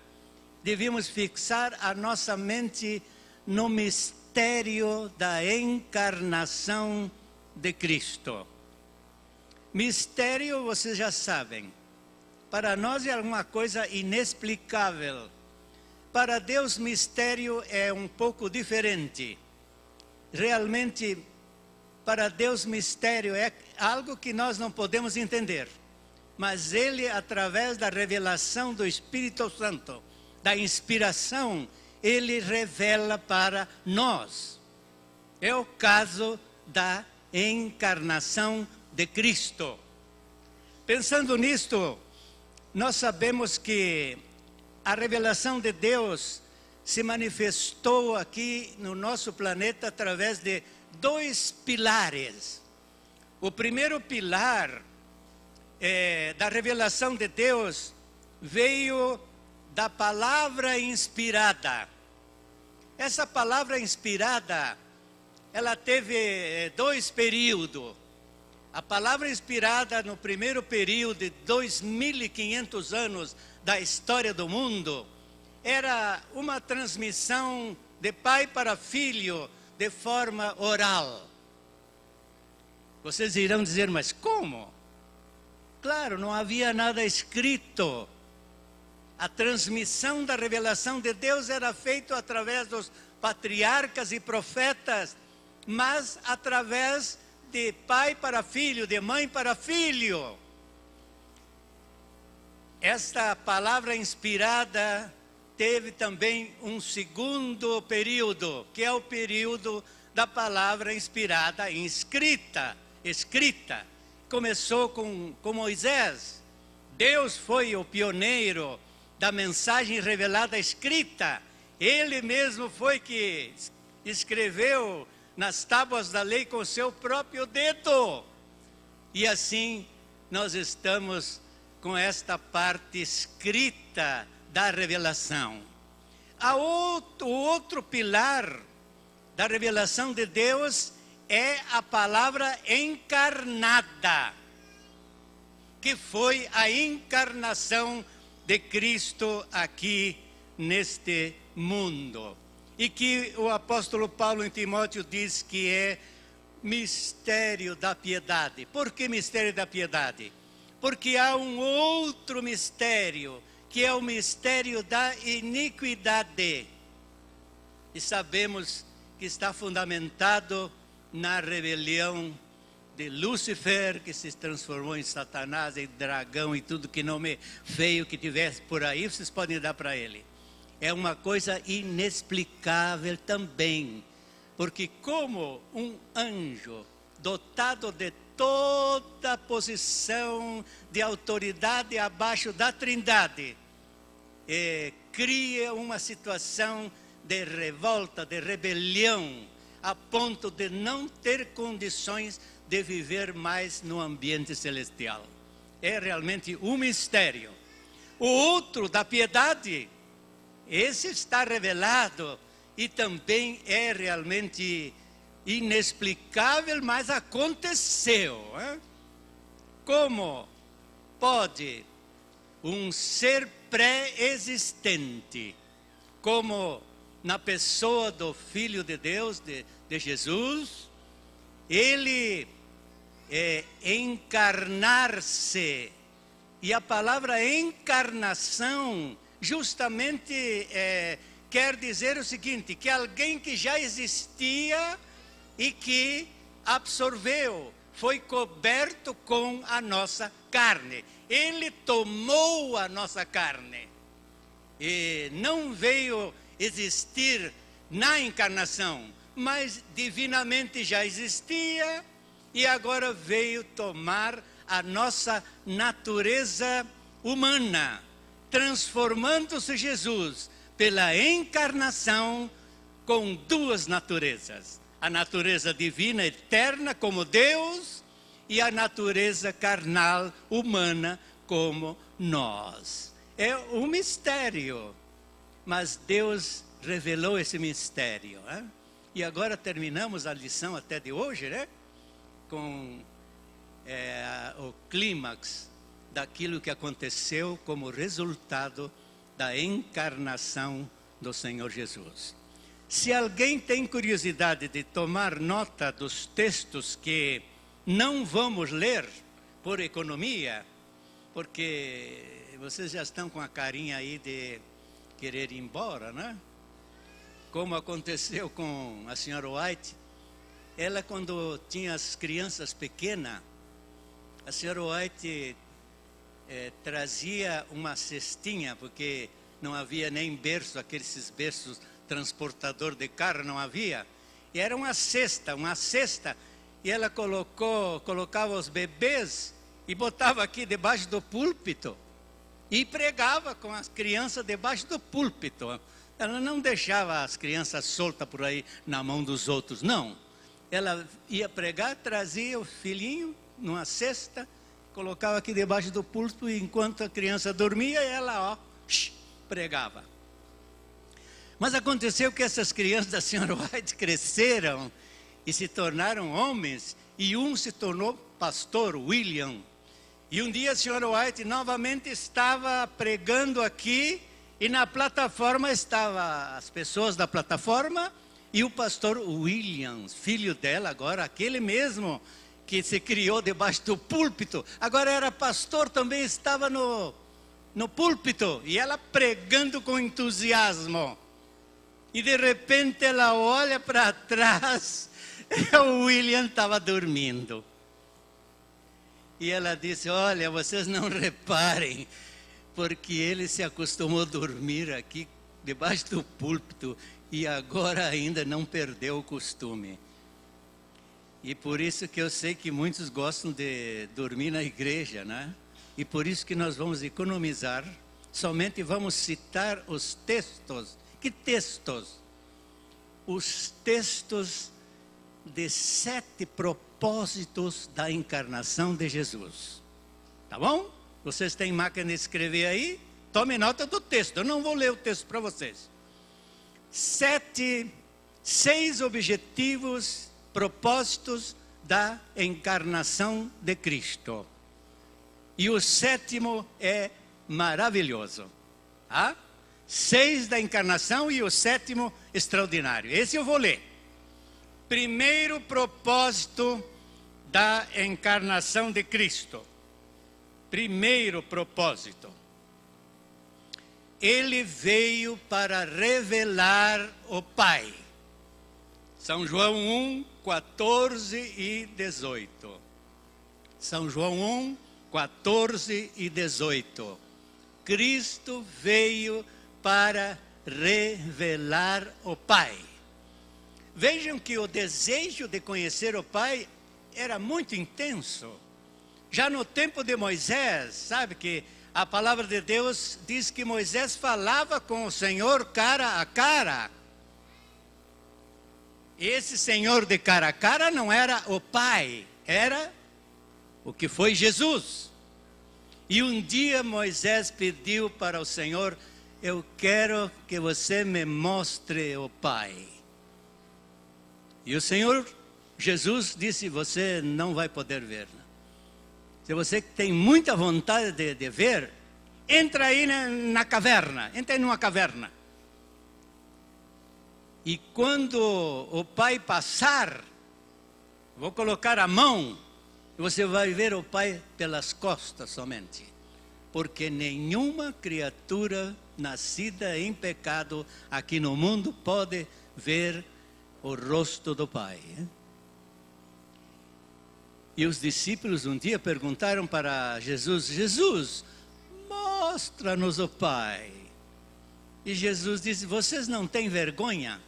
devíamos fixar a nossa mente no mistério da encarnação de Cristo. Mistério, vocês já sabem, para nós é alguma coisa inexplicável. Para Deus, mistério é um pouco diferente. Realmente, para Deus, mistério é algo que nós não podemos entender. Mas Ele, através da revelação do Espírito Santo, da inspiração, Ele revela para nós. É o caso da encarnação de Cristo. Pensando nisto, nós sabemos que a revelação de Deus se manifestou aqui no nosso planeta através de dois pilares. O primeiro pilar da revelação de Deus veio da palavra inspirada. Essa palavra inspirada, ela teve dois períodos. A palavra inspirada no primeiro período de 2.500 anos da história do mundo, era uma transmissão de pai para filho de forma oral. Vocês irão dizer, mas como? Claro, não havia nada escrito. A transmissão da revelação de Deus era feita através dos patriarcas e profetas, mas através de pai para filho, de mãe para filho. Esta palavra inspirada teve também um segundo período, que é o período da palavra inspirada escrita. Começou com Moisés. Deus foi o pioneiro da mensagem revelada escrita. Ele mesmo foi que escreveu nas tábuas da lei com seu próprio dedo. E assim nós estamos com esta parte escrita da revelação. o outro pilar da revelação de Deus é a palavra encarnada, que foi a encarnação de Cristo aqui neste mundo. E que o apóstolo Paulo em Timóteo diz que é mistério da piedade. Por que mistério da piedade? Porque há um outro mistério, que é o mistério da iniquidade. E sabemos que está fundamentado na rebelião de Lúcifer, que se transformou em Satanás, em dragão e tudo que nome feio que tivesse por aí, vocês podem dar para ele. É uma coisa inexplicável também, porque como um anjo dotado de toda a posição de autoridade abaixo da Trindade, cria uma situação de revolta, de rebelião, a ponto de não ter condições de viver mais no ambiente celestial. É realmente um mistério. O outro, da piedade, esse está revelado e também é realmente inexplicável, mas aconteceu. Como pode um ser pré-existente, como na pessoa do Filho de Deus, de Jesus, ele encarnar-se? E a palavra encarnação justamente quer dizer o seguinte, que alguém que já existia e que absorveu, foi coberto com a nossa carne. Ele tomou a nossa carne. E não veio existir na encarnação, mas divinamente já existia e agora veio tomar a nossa natureza humana, transformando-se Jesus pela encarnação com duas naturezas. A natureza divina eterna como Deus e a natureza carnal humana como nós. É um mistério, mas Deus revelou esse mistério. E agora terminamos a lição até de hoje, com o clímax daquilo que aconteceu como resultado da encarnação do Senhor Jesus. Se alguém tem curiosidade de tomar nota dos textos que não vamos ler por economia, porque vocês já estão com a carinha aí de querer ir embora, né? Como aconteceu com a senhora White, ela quando tinha as crianças pequenas, a senhora White trazia uma cestinha, porque não havia nem berço, aqueles berços transportador de carro não havia, e era uma cesta, e ela colocava os bebês e botava aqui debaixo do púlpito e pregava com as crianças debaixo do púlpito. Ela não deixava as crianças soltas por aí na mão dos outros, não. Ela ia pregar, trazia o filhinho numa cesta, colocava aqui debaixo do púlpito, e enquanto a criança dormia, ela pregava. Mas aconteceu que essas crianças da senhora White cresceram e se tornaram homens, e um se tornou pastor, William. E um dia a senhora White novamente estava pregando aqui, e na plataforma estavam as pessoas da plataforma e o pastor William, filho dela agora, aquele mesmo que se criou debaixo do púlpito, agora era pastor, também estava no púlpito, e ela pregando com entusiasmo. E de repente ela olha para trás, o William estava dormindo. E ela disse, olha, vocês não reparem, porque ele se acostumou a dormir aqui debaixo do púlpito e agora ainda não perdeu o costume. E por isso que eu sei que muitos gostam de dormir na igreja, né? E por isso que nós vamos economizar, somente vamos citar os textos. Que textos? Os textos de 7 propósitos da encarnação de Jesus. Tá bom? Vocês têm máquina de escrever aí? Tome nota do texto. Eu não vou ler o texto para vocês. seis objetivos, propósitos da encarnação de Cristo. E o sétimo é maravilhoso. 6 da encarnação e o sétimo extraordinário. Esse eu vou ler. Primeiro propósito da encarnação de Cristo. Primeiro propósito. Ele veio para revelar o Pai. São João 1, 14 e 18. São João 1, 14 e 18. Cristo veio para revelar o Pai. Vejam que o desejo de conhecer o Pai era muito intenso. Já no tempo de Moisés, sabe que a palavra de Deus diz que Moisés falava com o Senhor cara a cara. Esse Senhor de cara a cara não era o Pai, era o que foi Jesus. E um dia Moisés pediu para o Senhor: eu quero que você me mostre o Pai. E o Senhor Jesus disse: você não vai poder ver. Se você tem muita vontade de ver, entra aí na caverna, entra aí numa caverna. E quando o Pai passar, vou colocar a mão, e você vai ver o Pai pelas costas somente. Porque nenhuma criatura nascida em pecado aqui no mundo pode ver o rosto do Pai. E os discípulos um dia perguntaram para Jesus: Jesus, mostra-nos o Pai. E Jesus disse: vocês não têm vergonha?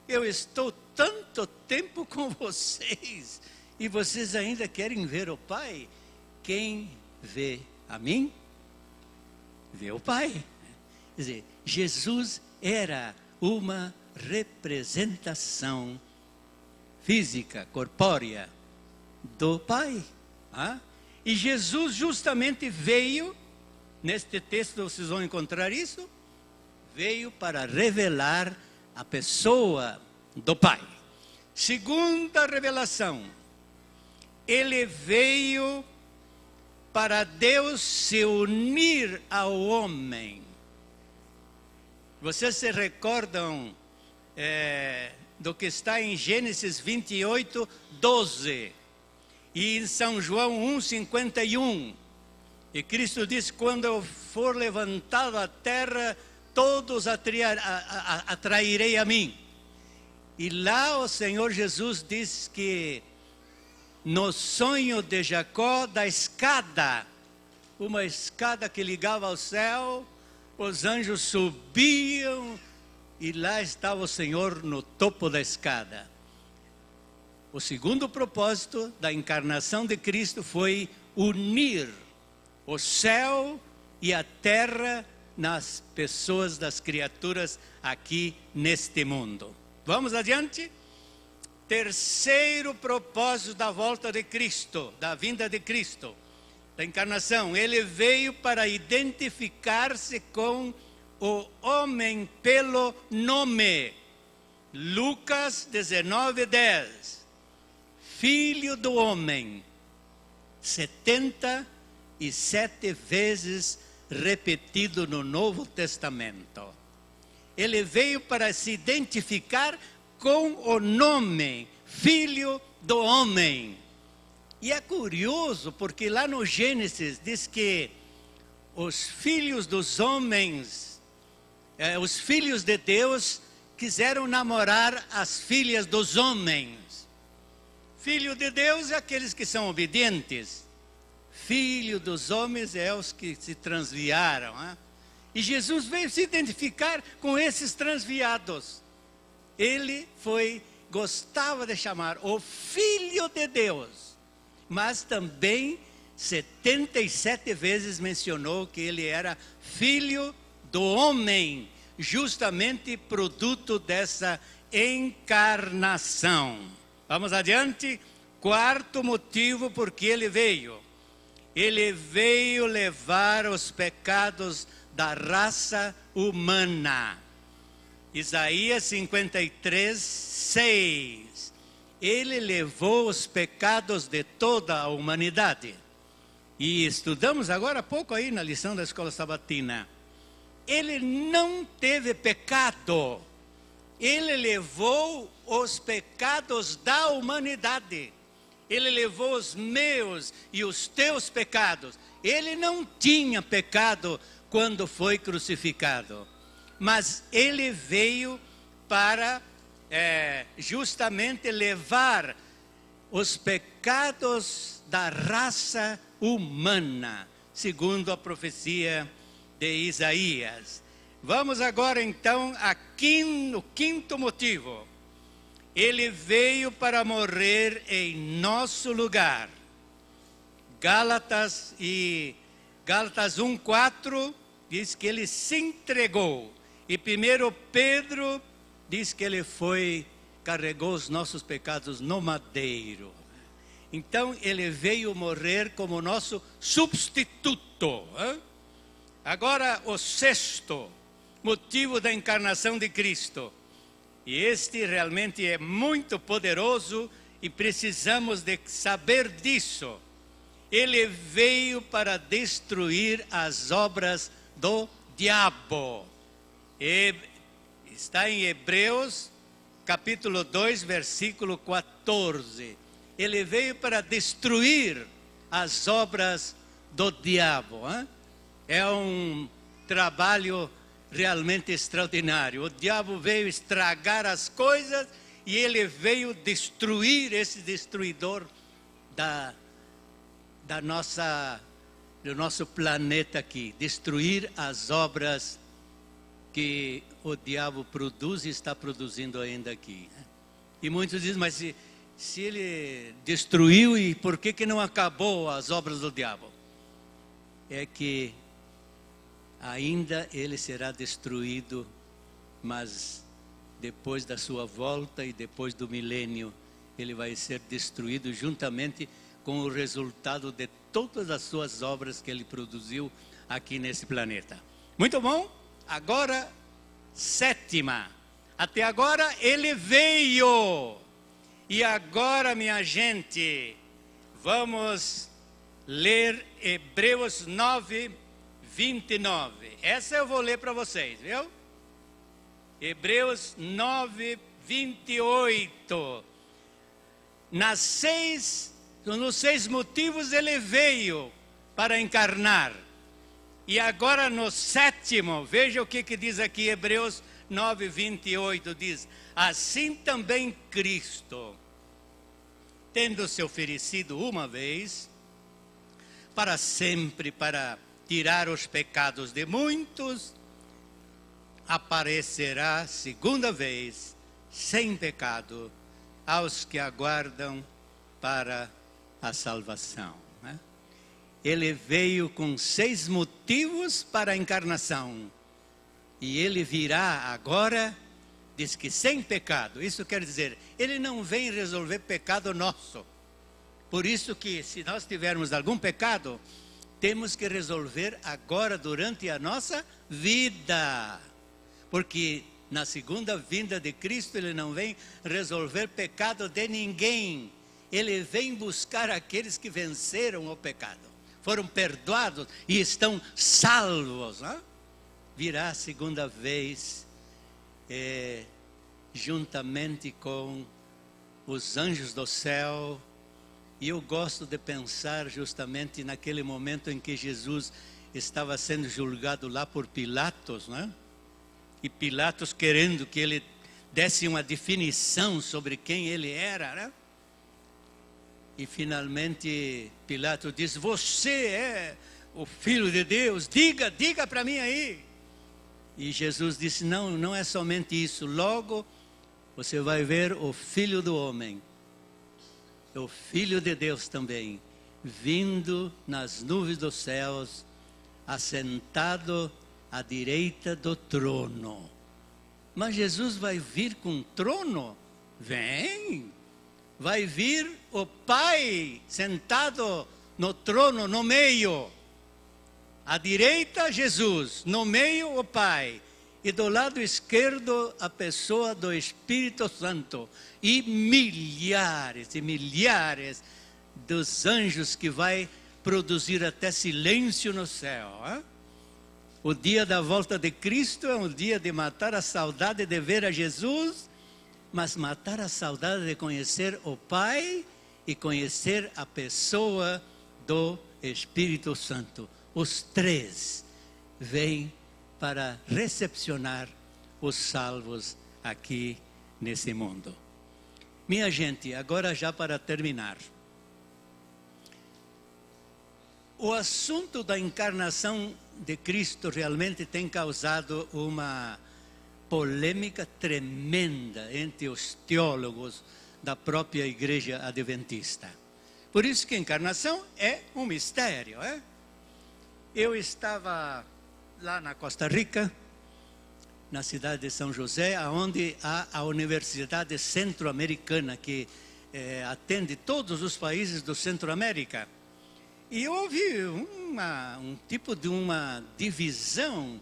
Eu estou tanto tempo com vocês e vocês ainda querem ver o Pai? Quem vê a mim, vê o Pai. Quer dizer, Jesus era uma representação física, corpórea do Pai. E Jesus justamente veio, neste texto vocês vão encontrar isso, veio para revelar a pessoa do Pai. Segunda revelação, ele veio para Deus se unir ao homem. Vocês se recordam do que está em Gênesis 28, 12. E em São João 1, 51. E Cristo diz: quando eu for levantado à terra, todos atrairei a mim. E lá o Senhor Jesus diz que no sonho de Jacó, da escada, uma escada que ligava ao céu, os anjos subiam e lá estava o Senhor no topo da escada. O segundo propósito da encarnação de Cristo foi unir o céu e a terra nas pessoas, das criaturas aqui neste mundo. Vamos adiante? Terceiro propósito da volta de Cristo, da vinda de Cristo, da encarnação. Ele veio para identificar-se com o homem pelo nome. Lucas 19, 10. Filho do homem, 77 vezes repetido no Novo Testamento. Ele veio para se identificar com o nome, Filho do homem. E é curioso, porque lá no Gênesis diz que os filhos dos homens, os filhos de Deus, quiseram namorar as filhas dos homens. Filho de Deus é aqueles que são obedientes. Filho dos homens é os que se transviaram. E Jesus veio se identificar com esses transviados. Ele gostava de chamar o Filho de Deus. Mas também 77 vezes mencionou que ele era Filho do homem. Justamente produto dessa encarnação. Vamos adiante. Quarto motivo por que ele veio. Ele veio levar os pecados da raça humana. Isaías 53, 6. Ele levou os pecados de toda a humanidade. E estudamos agora há pouco aí na lição da escola sabatina. Ele não teve pecado. Ele levou os pecados da humanidade. Ele levou os meus e os teus pecados. Ele não tinha pecado quando foi crucificado. Mas ele veio para justamente levar os pecados da raça humana, segundo a profecia de Isaías. Vamos agora então ao quinto motivo. Ele veio para morrer em nosso lugar. Gálatas 1:4 diz que ele se entregou. E 1 Pedro diz que ele carregou os nossos pecados no madeiro. Então ele veio morrer como nosso substituto. Agora o sexto motivo da encarnação de Cristo. E este realmente é muito poderoso e precisamos de saber disso. Ele veio para destruir as obras do diabo. Está em Hebreus, capítulo 2, versículo 14. Ele veio para destruir as obras do diabo. É um trabalho realmente extraordinário. O diabo veio estragar as coisas e ele veio destruir, esse destruidor do nosso planeta aqui. Destruir as obras que o diabo produz e está produzindo ainda aqui. E muitos dizem, mas se ele destruiu, e por que não acabou as obras do diabo? É que ainda ele será destruído, mas depois da sua volta e depois do milênio, ele vai ser destruído juntamente com o resultado de todas as suas obras que ele produziu aqui nesse planeta. Muito bom? Agora, sétima. Até agora ele veio. E agora, minha gente, vamos ler Hebreus 9, 29. Essa eu vou ler para vocês, viu? Hebreus 9, 28. Nos 6 motivos ele veio para encarnar. E agora no 7º, veja o que diz aqui Hebreus 9, 28, diz: assim também Cristo, tendo se oferecido uma vez, para sempre, para tirar os pecados de muitos, aparecerá segunda vez, sem pecado, aos que aguardam para a salvação. Ele veio com 6 motivos para a encarnação. E ele virá agora, diz que sem pecado. Isso quer dizer, ele não vem resolver pecado nosso. Por isso que se nós tivermos algum pecado, temos que resolver agora durante a nossa vida. Porque na segunda vinda de Cristo ele não vem resolver pecado de ninguém. Ele vem buscar aqueles que venceram o pecado. Foram perdoados e estão salvos. Virá a segunda vez, juntamente com os anjos do céu. E eu gosto de pensar justamente naquele momento em que Jesus estava sendo julgado lá por Pilatos, E Pilatos querendo que ele desse uma definição sobre quem ele era, E finalmente Pilatos diz: você é o Filho de Deus, diga para mim aí. E Jesus disse: não é somente isso, logo você vai ver o Filho do Homem, o Filho de Deus também, vindo nas nuvens dos céus, assentado à direita do trono. Mas Jesus vai vir com trono? Vem! Vai vir o Pai sentado no trono, no meio. À direita, Jesus, no meio, o Pai. e do lado esquerdo a pessoa do Espírito Santo, e milhares dos anjos que vai produzir até silêncio no céu. Hein? O dia da volta de Cristo é um dia de matar a saudade de ver a Jesus, mas matar a saudade de conhecer o Pai e conhecer a pessoa do Espírito Santo. Os três vêm para recepcionar os salvos aqui nesse mundo. Minha gente, agora já para terminar. O assunto da encarnação de Cristo realmente tem causado uma polêmica tremenda entre os teólogos da própria Igreja Adventista. Por isso que a encarnação é um mistério. Eu estava lá na Costa Rica, na cidade de São José, onde há a Universidade Centro-Americana, que atende todos os países do Centro-América. E houve um tipo de uma divisão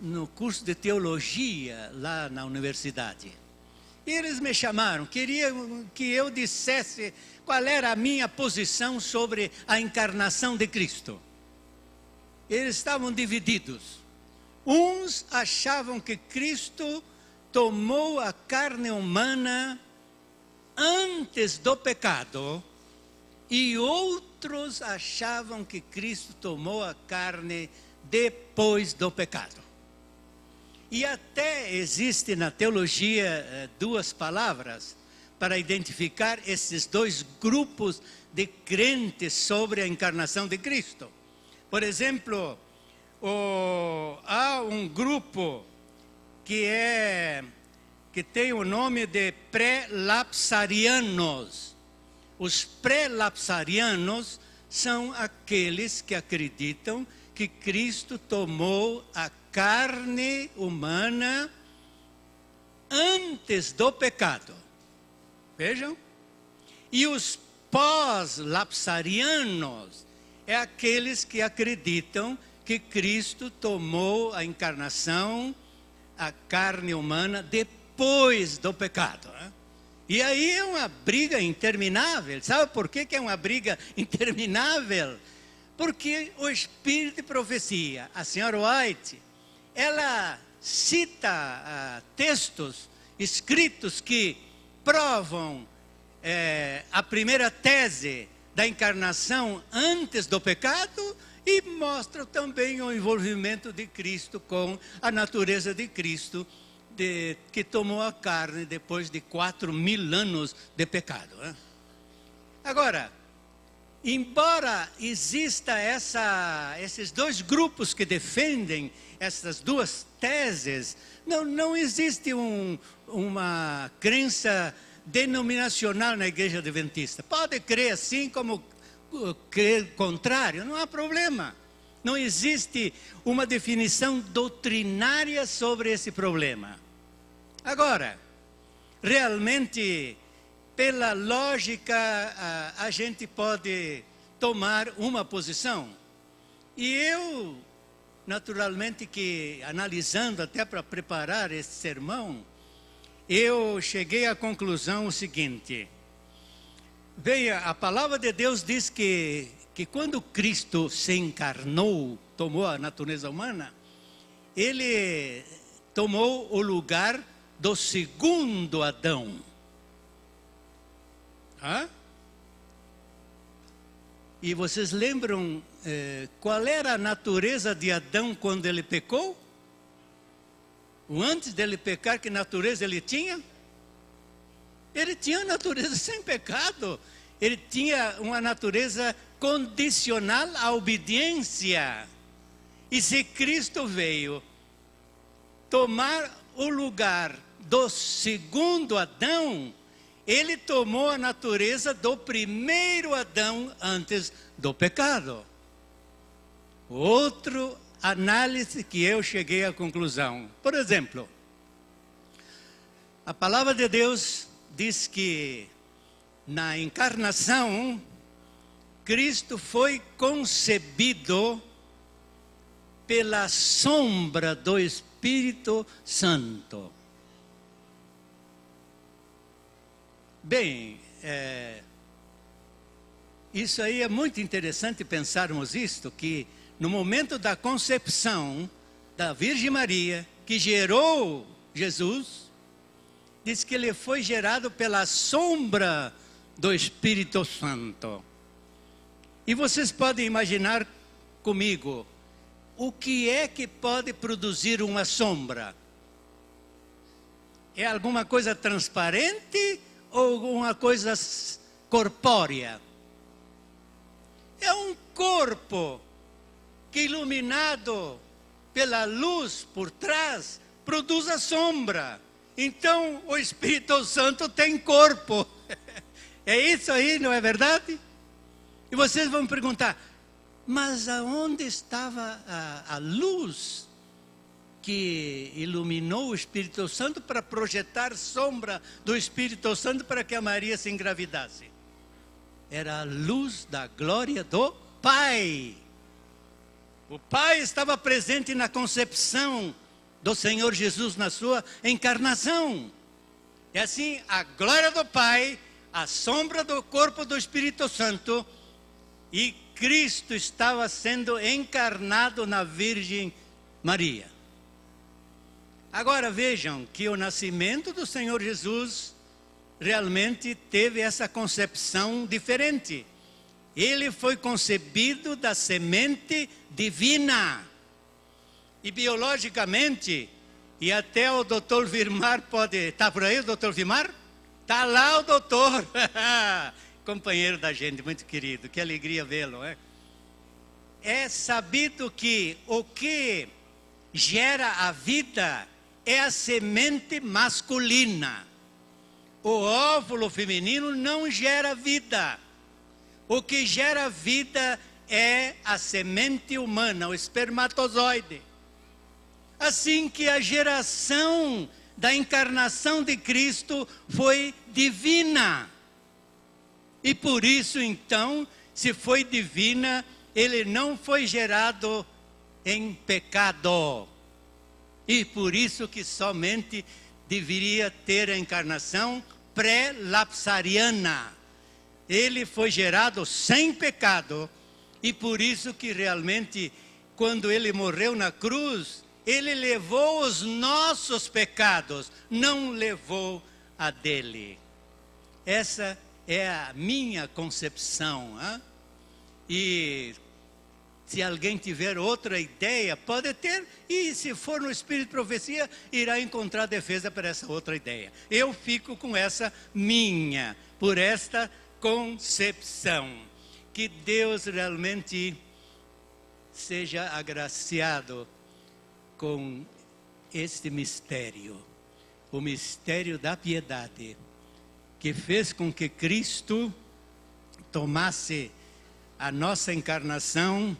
no curso de teologia lá na universidade. E eles me chamaram, queriam que eu dissesse qual era a minha posição sobre a encarnação de Cristo. Eles estavam divididos. Uns achavam que Cristo tomou a carne humana antes do pecado, e outros achavam que Cristo tomou a carne depois do pecado. E até existe na teologia duas palavras para identificar esses dois grupos de crentes sobre a encarnação de Cristo. Por exemplo, há um grupo que tem o nome de pré-lapsarianos. Os pré-lapsarianos são aqueles que acreditam que Cristo tomou a carne humana antes do pecado. Vejam? E os pós-lapsarianos é aqueles que acreditam que Cristo tomou a encarnação, a carne humana, depois do pecado. E aí é uma briga interminável. Sabe por que é uma briga interminável? Porque o Espírito de Profecia, a senhora White, ela cita textos escritos que provam a primeira tese da encarnação antes do pecado e mostram também o envolvimento de Cristo com a natureza de Cristo, que tomou a carne depois de 4.000 anos de pecado. Agora, embora exista esses dois grupos que defendem essas duas teses, não existe uma crença denominacional na Igreja Adventista. Pode crer assim como crer contrário, não há problema. Não existe uma definição doutrinária sobre esse problema. Agora, realmente, pela lógica, a gente pode tomar uma posição. E eu, naturalmente, que analisando até para preparar esse sermão, eu cheguei à conclusão o seguinte. Veja, a palavra de Deus diz que quando Cristo se encarnou, tomou a natureza humana, ele tomou o lugar do segundo Adão. E vocês lembram qual era a natureza de Adão quando ele pecou? Antes dele pecar, que natureza ele tinha? Ele tinha natureza sem pecado. Ele tinha uma natureza condicional à obediência. E se Cristo veio tomar o lugar do segundo Adão, ele tomou a natureza do primeiro Adão antes do pecado. Outra análise que eu cheguei à conclusão. Por exemplo, a palavra de Deus diz que na encarnação, Cristo foi concebido pela sombra do Espírito Espírito Santo. Bem, isso aí é muito interessante pensarmos isto, que no momento da concepção da Virgem Maria, que gerou Jesus, diz que ele foi gerado pela sombra do Espírito Santo. E vocês podem imaginar comigo, o que é que pode produzir uma sombra? É alguma coisa transparente ou alguma coisa corpórea? É um corpo que, iluminado pela luz por trás, produz a sombra. Então, o Espírito Santo tem corpo. É isso aí, não é verdade? E vocês vão perguntar, mas aonde estava a luz que iluminou o Espírito Santo para projetar sombra do Espírito Santo para que a Maria se engravidasse? Era a luz da glória do Pai. O Pai estava presente na concepção do Senhor Jesus, na sua encarnação. E assim, a glória do Pai, a sombra do corpo do Espírito Santo, e Cristo estava sendo encarnado na Virgem Maria. Agora vejam que o nascimento do Senhor Jesus realmente teve essa concepção diferente. Ele foi concebido da semente divina. E biologicamente, e até o doutor Vilmar pode... Está por aí o doutor Vilmar? Está lá o doutor. Companheiro da gente, muito querido. Que alegria vê-lo. É sabido que o que gera a vida é a semente masculina. O óvulo feminino não gera vida. O que gera vida é a semente humana, o espermatozoide. Assim que a geração da encarnação de Cristo foi divina. E por isso, então, se foi divina, ele não foi gerado em pecado. E por isso que somente deveria ter a encarnação pré-lapsariana. Ele foi gerado sem pecado, e por isso que realmente, quando ele morreu na cruz, ele levou os nossos pecados, não levou a dele. Essa é a minha concepção. E se alguém tiver outra ideia, pode ter, e se for no Espírito de Profecia, irá encontrar defesa para essa outra ideia. Eu fico com essa minha, por esta concepção. Que Deus realmente seja agraciado com este mistério, o mistério da piedade, que fez com que Cristo tomasse a nossa encarnação.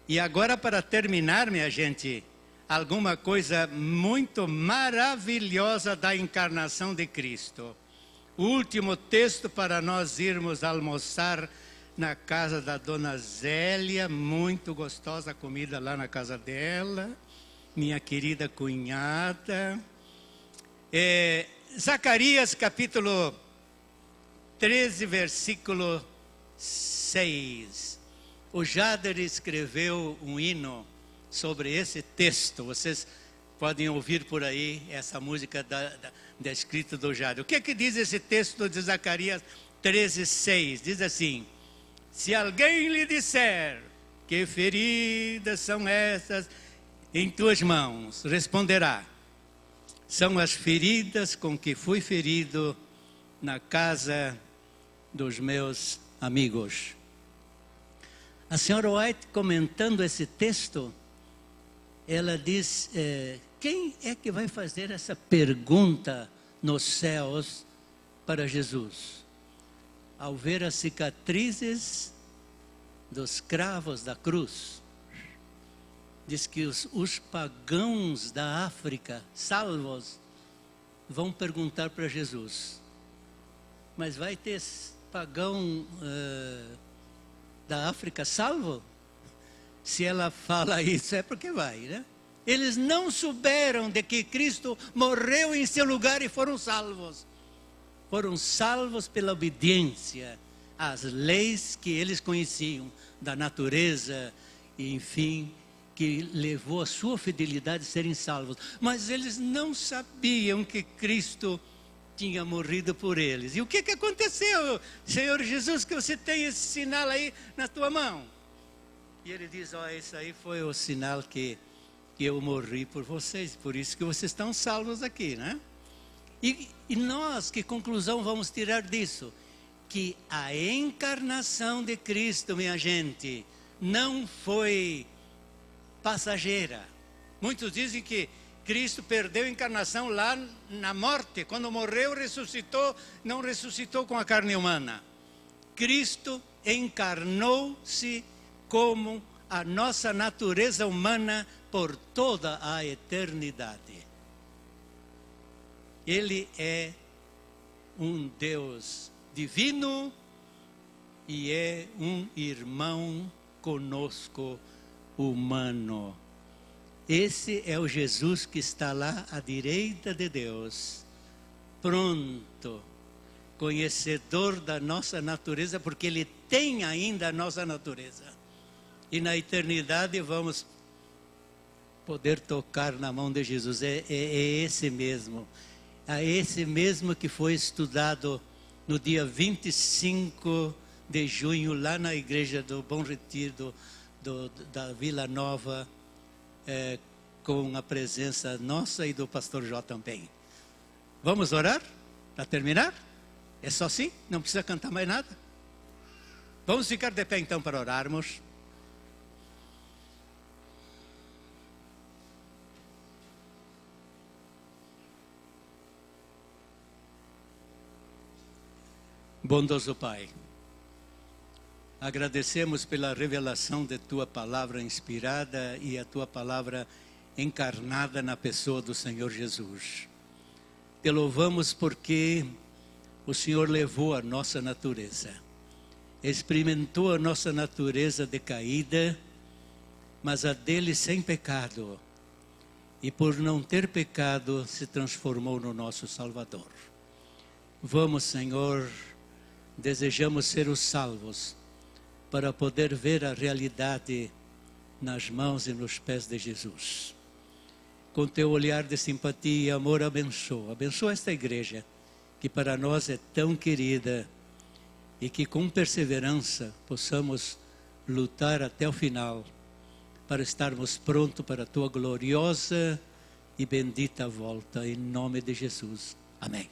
E agora, para terminar, minha gente, alguma coisa muito maravilhosa da encarnação de Cristo. O último texto para nós irmos almoçar na casa da dona Zélia, muito gostosa a comida lá na casa dela, minha querida cunhada. Zacarias capítulo 13, versículo 6. O Jader escreveu um hino sobre esse texto. Vocês podem ouvir por aí essa música da escrita do Jader. O que é que diz esse texto de Zacarias 13, 6? Diz assim: se alguém lhe disser que feridas são essas em tuas mãos, responderá: são as feridas com que fui ferido na casa dos meus amigos. A senhora White, comentando esse texto, ela diz, quem é que vai fazer essa pergunta nos céus para Jesus? Ao ver as cicatrizes dos cravos da cruz, diz que os pagãos da África, salvos, vão perguntar para Jesus: mas vai ter pagão da África salvo? Se ela fala isso, é porque vai, né? Eles não souberam de que Cristo morreu em seu lugar e foram salvos. Foram salvos pela obediência às leis que eles conheciam, da natureza, e enfim, que levou a sua fidelidade a serem salvos. Mas eles não sabiam que Cristo tinha morrido por eles. E o que aconteceu, Senhor Jesus, que você tem esse sinal aí na tua mão? E ele diz, esse aí foi o sinal que eu morri por vocês, por isso que vocês estão salvos aqui, né? E nós, que conclusão vamos tirar disso? Que a encarnação de Cristo, minha gente, não foi passageira. Muitos dizem que Cristo perdeu a encarnação lá na morte. Quando morreu, ressuscitou, não ressuscitou com a carne humana. Cristo encarnou-se como a nossa natureza humana por toda a eternidade. Ele é um Deus divino e é um irmão conosco, humano. Esse é o Jesus que está lá à direita de Deus, pronto, conhecedor da nossa natureza, porque Ele tem ainda a nossa natureza. E na eternidade vamos poder tocar na mão de Jesus. É esse mesmo. É esse mesmo que foi estudado no dia 25 de junho, lá na igreja do Bom Retiro, da Vila Nova, com a presença nossa e do pastor Jó também. Vamos orar para terminar? É só assim? Não precisa cantar mais nada? Vamos ficar de pé então para orarmos. Bondoso Pai, agradecemos pela revelação de Tua palavra inspirada e a Tua palavra encarnada na pessoa do Senhor Jesus. Te louvamos porque o Senhor levou a nossa natureza, experimentou a nossa natureza decaída, mas a dele sem pecado, e por não ter pecado se transformou no nosso Salvador. Vamos, Senhor, desejamos ser os salvos para poder ver a realidade nas mãos e nos pés de Jesus. Com teu olhar de simpatia e amor, abençoa esta igreja, que para nós é tão querida, e que com perseverança possamos lutar até o final, para estarmos prontos para a tua gloriosa e bendita volta, em nome de Jesus. Amém.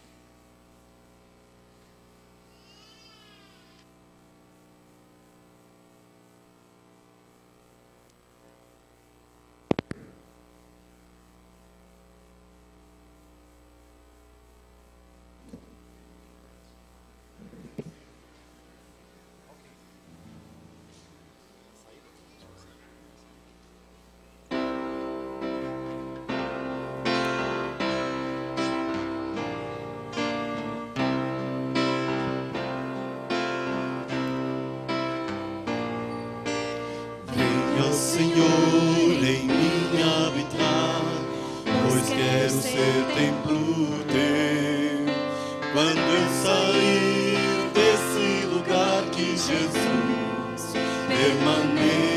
Senhor, em mim habitar, pois quero ser templo teu. Quando eu sair desse lugar, que Jesus permaneça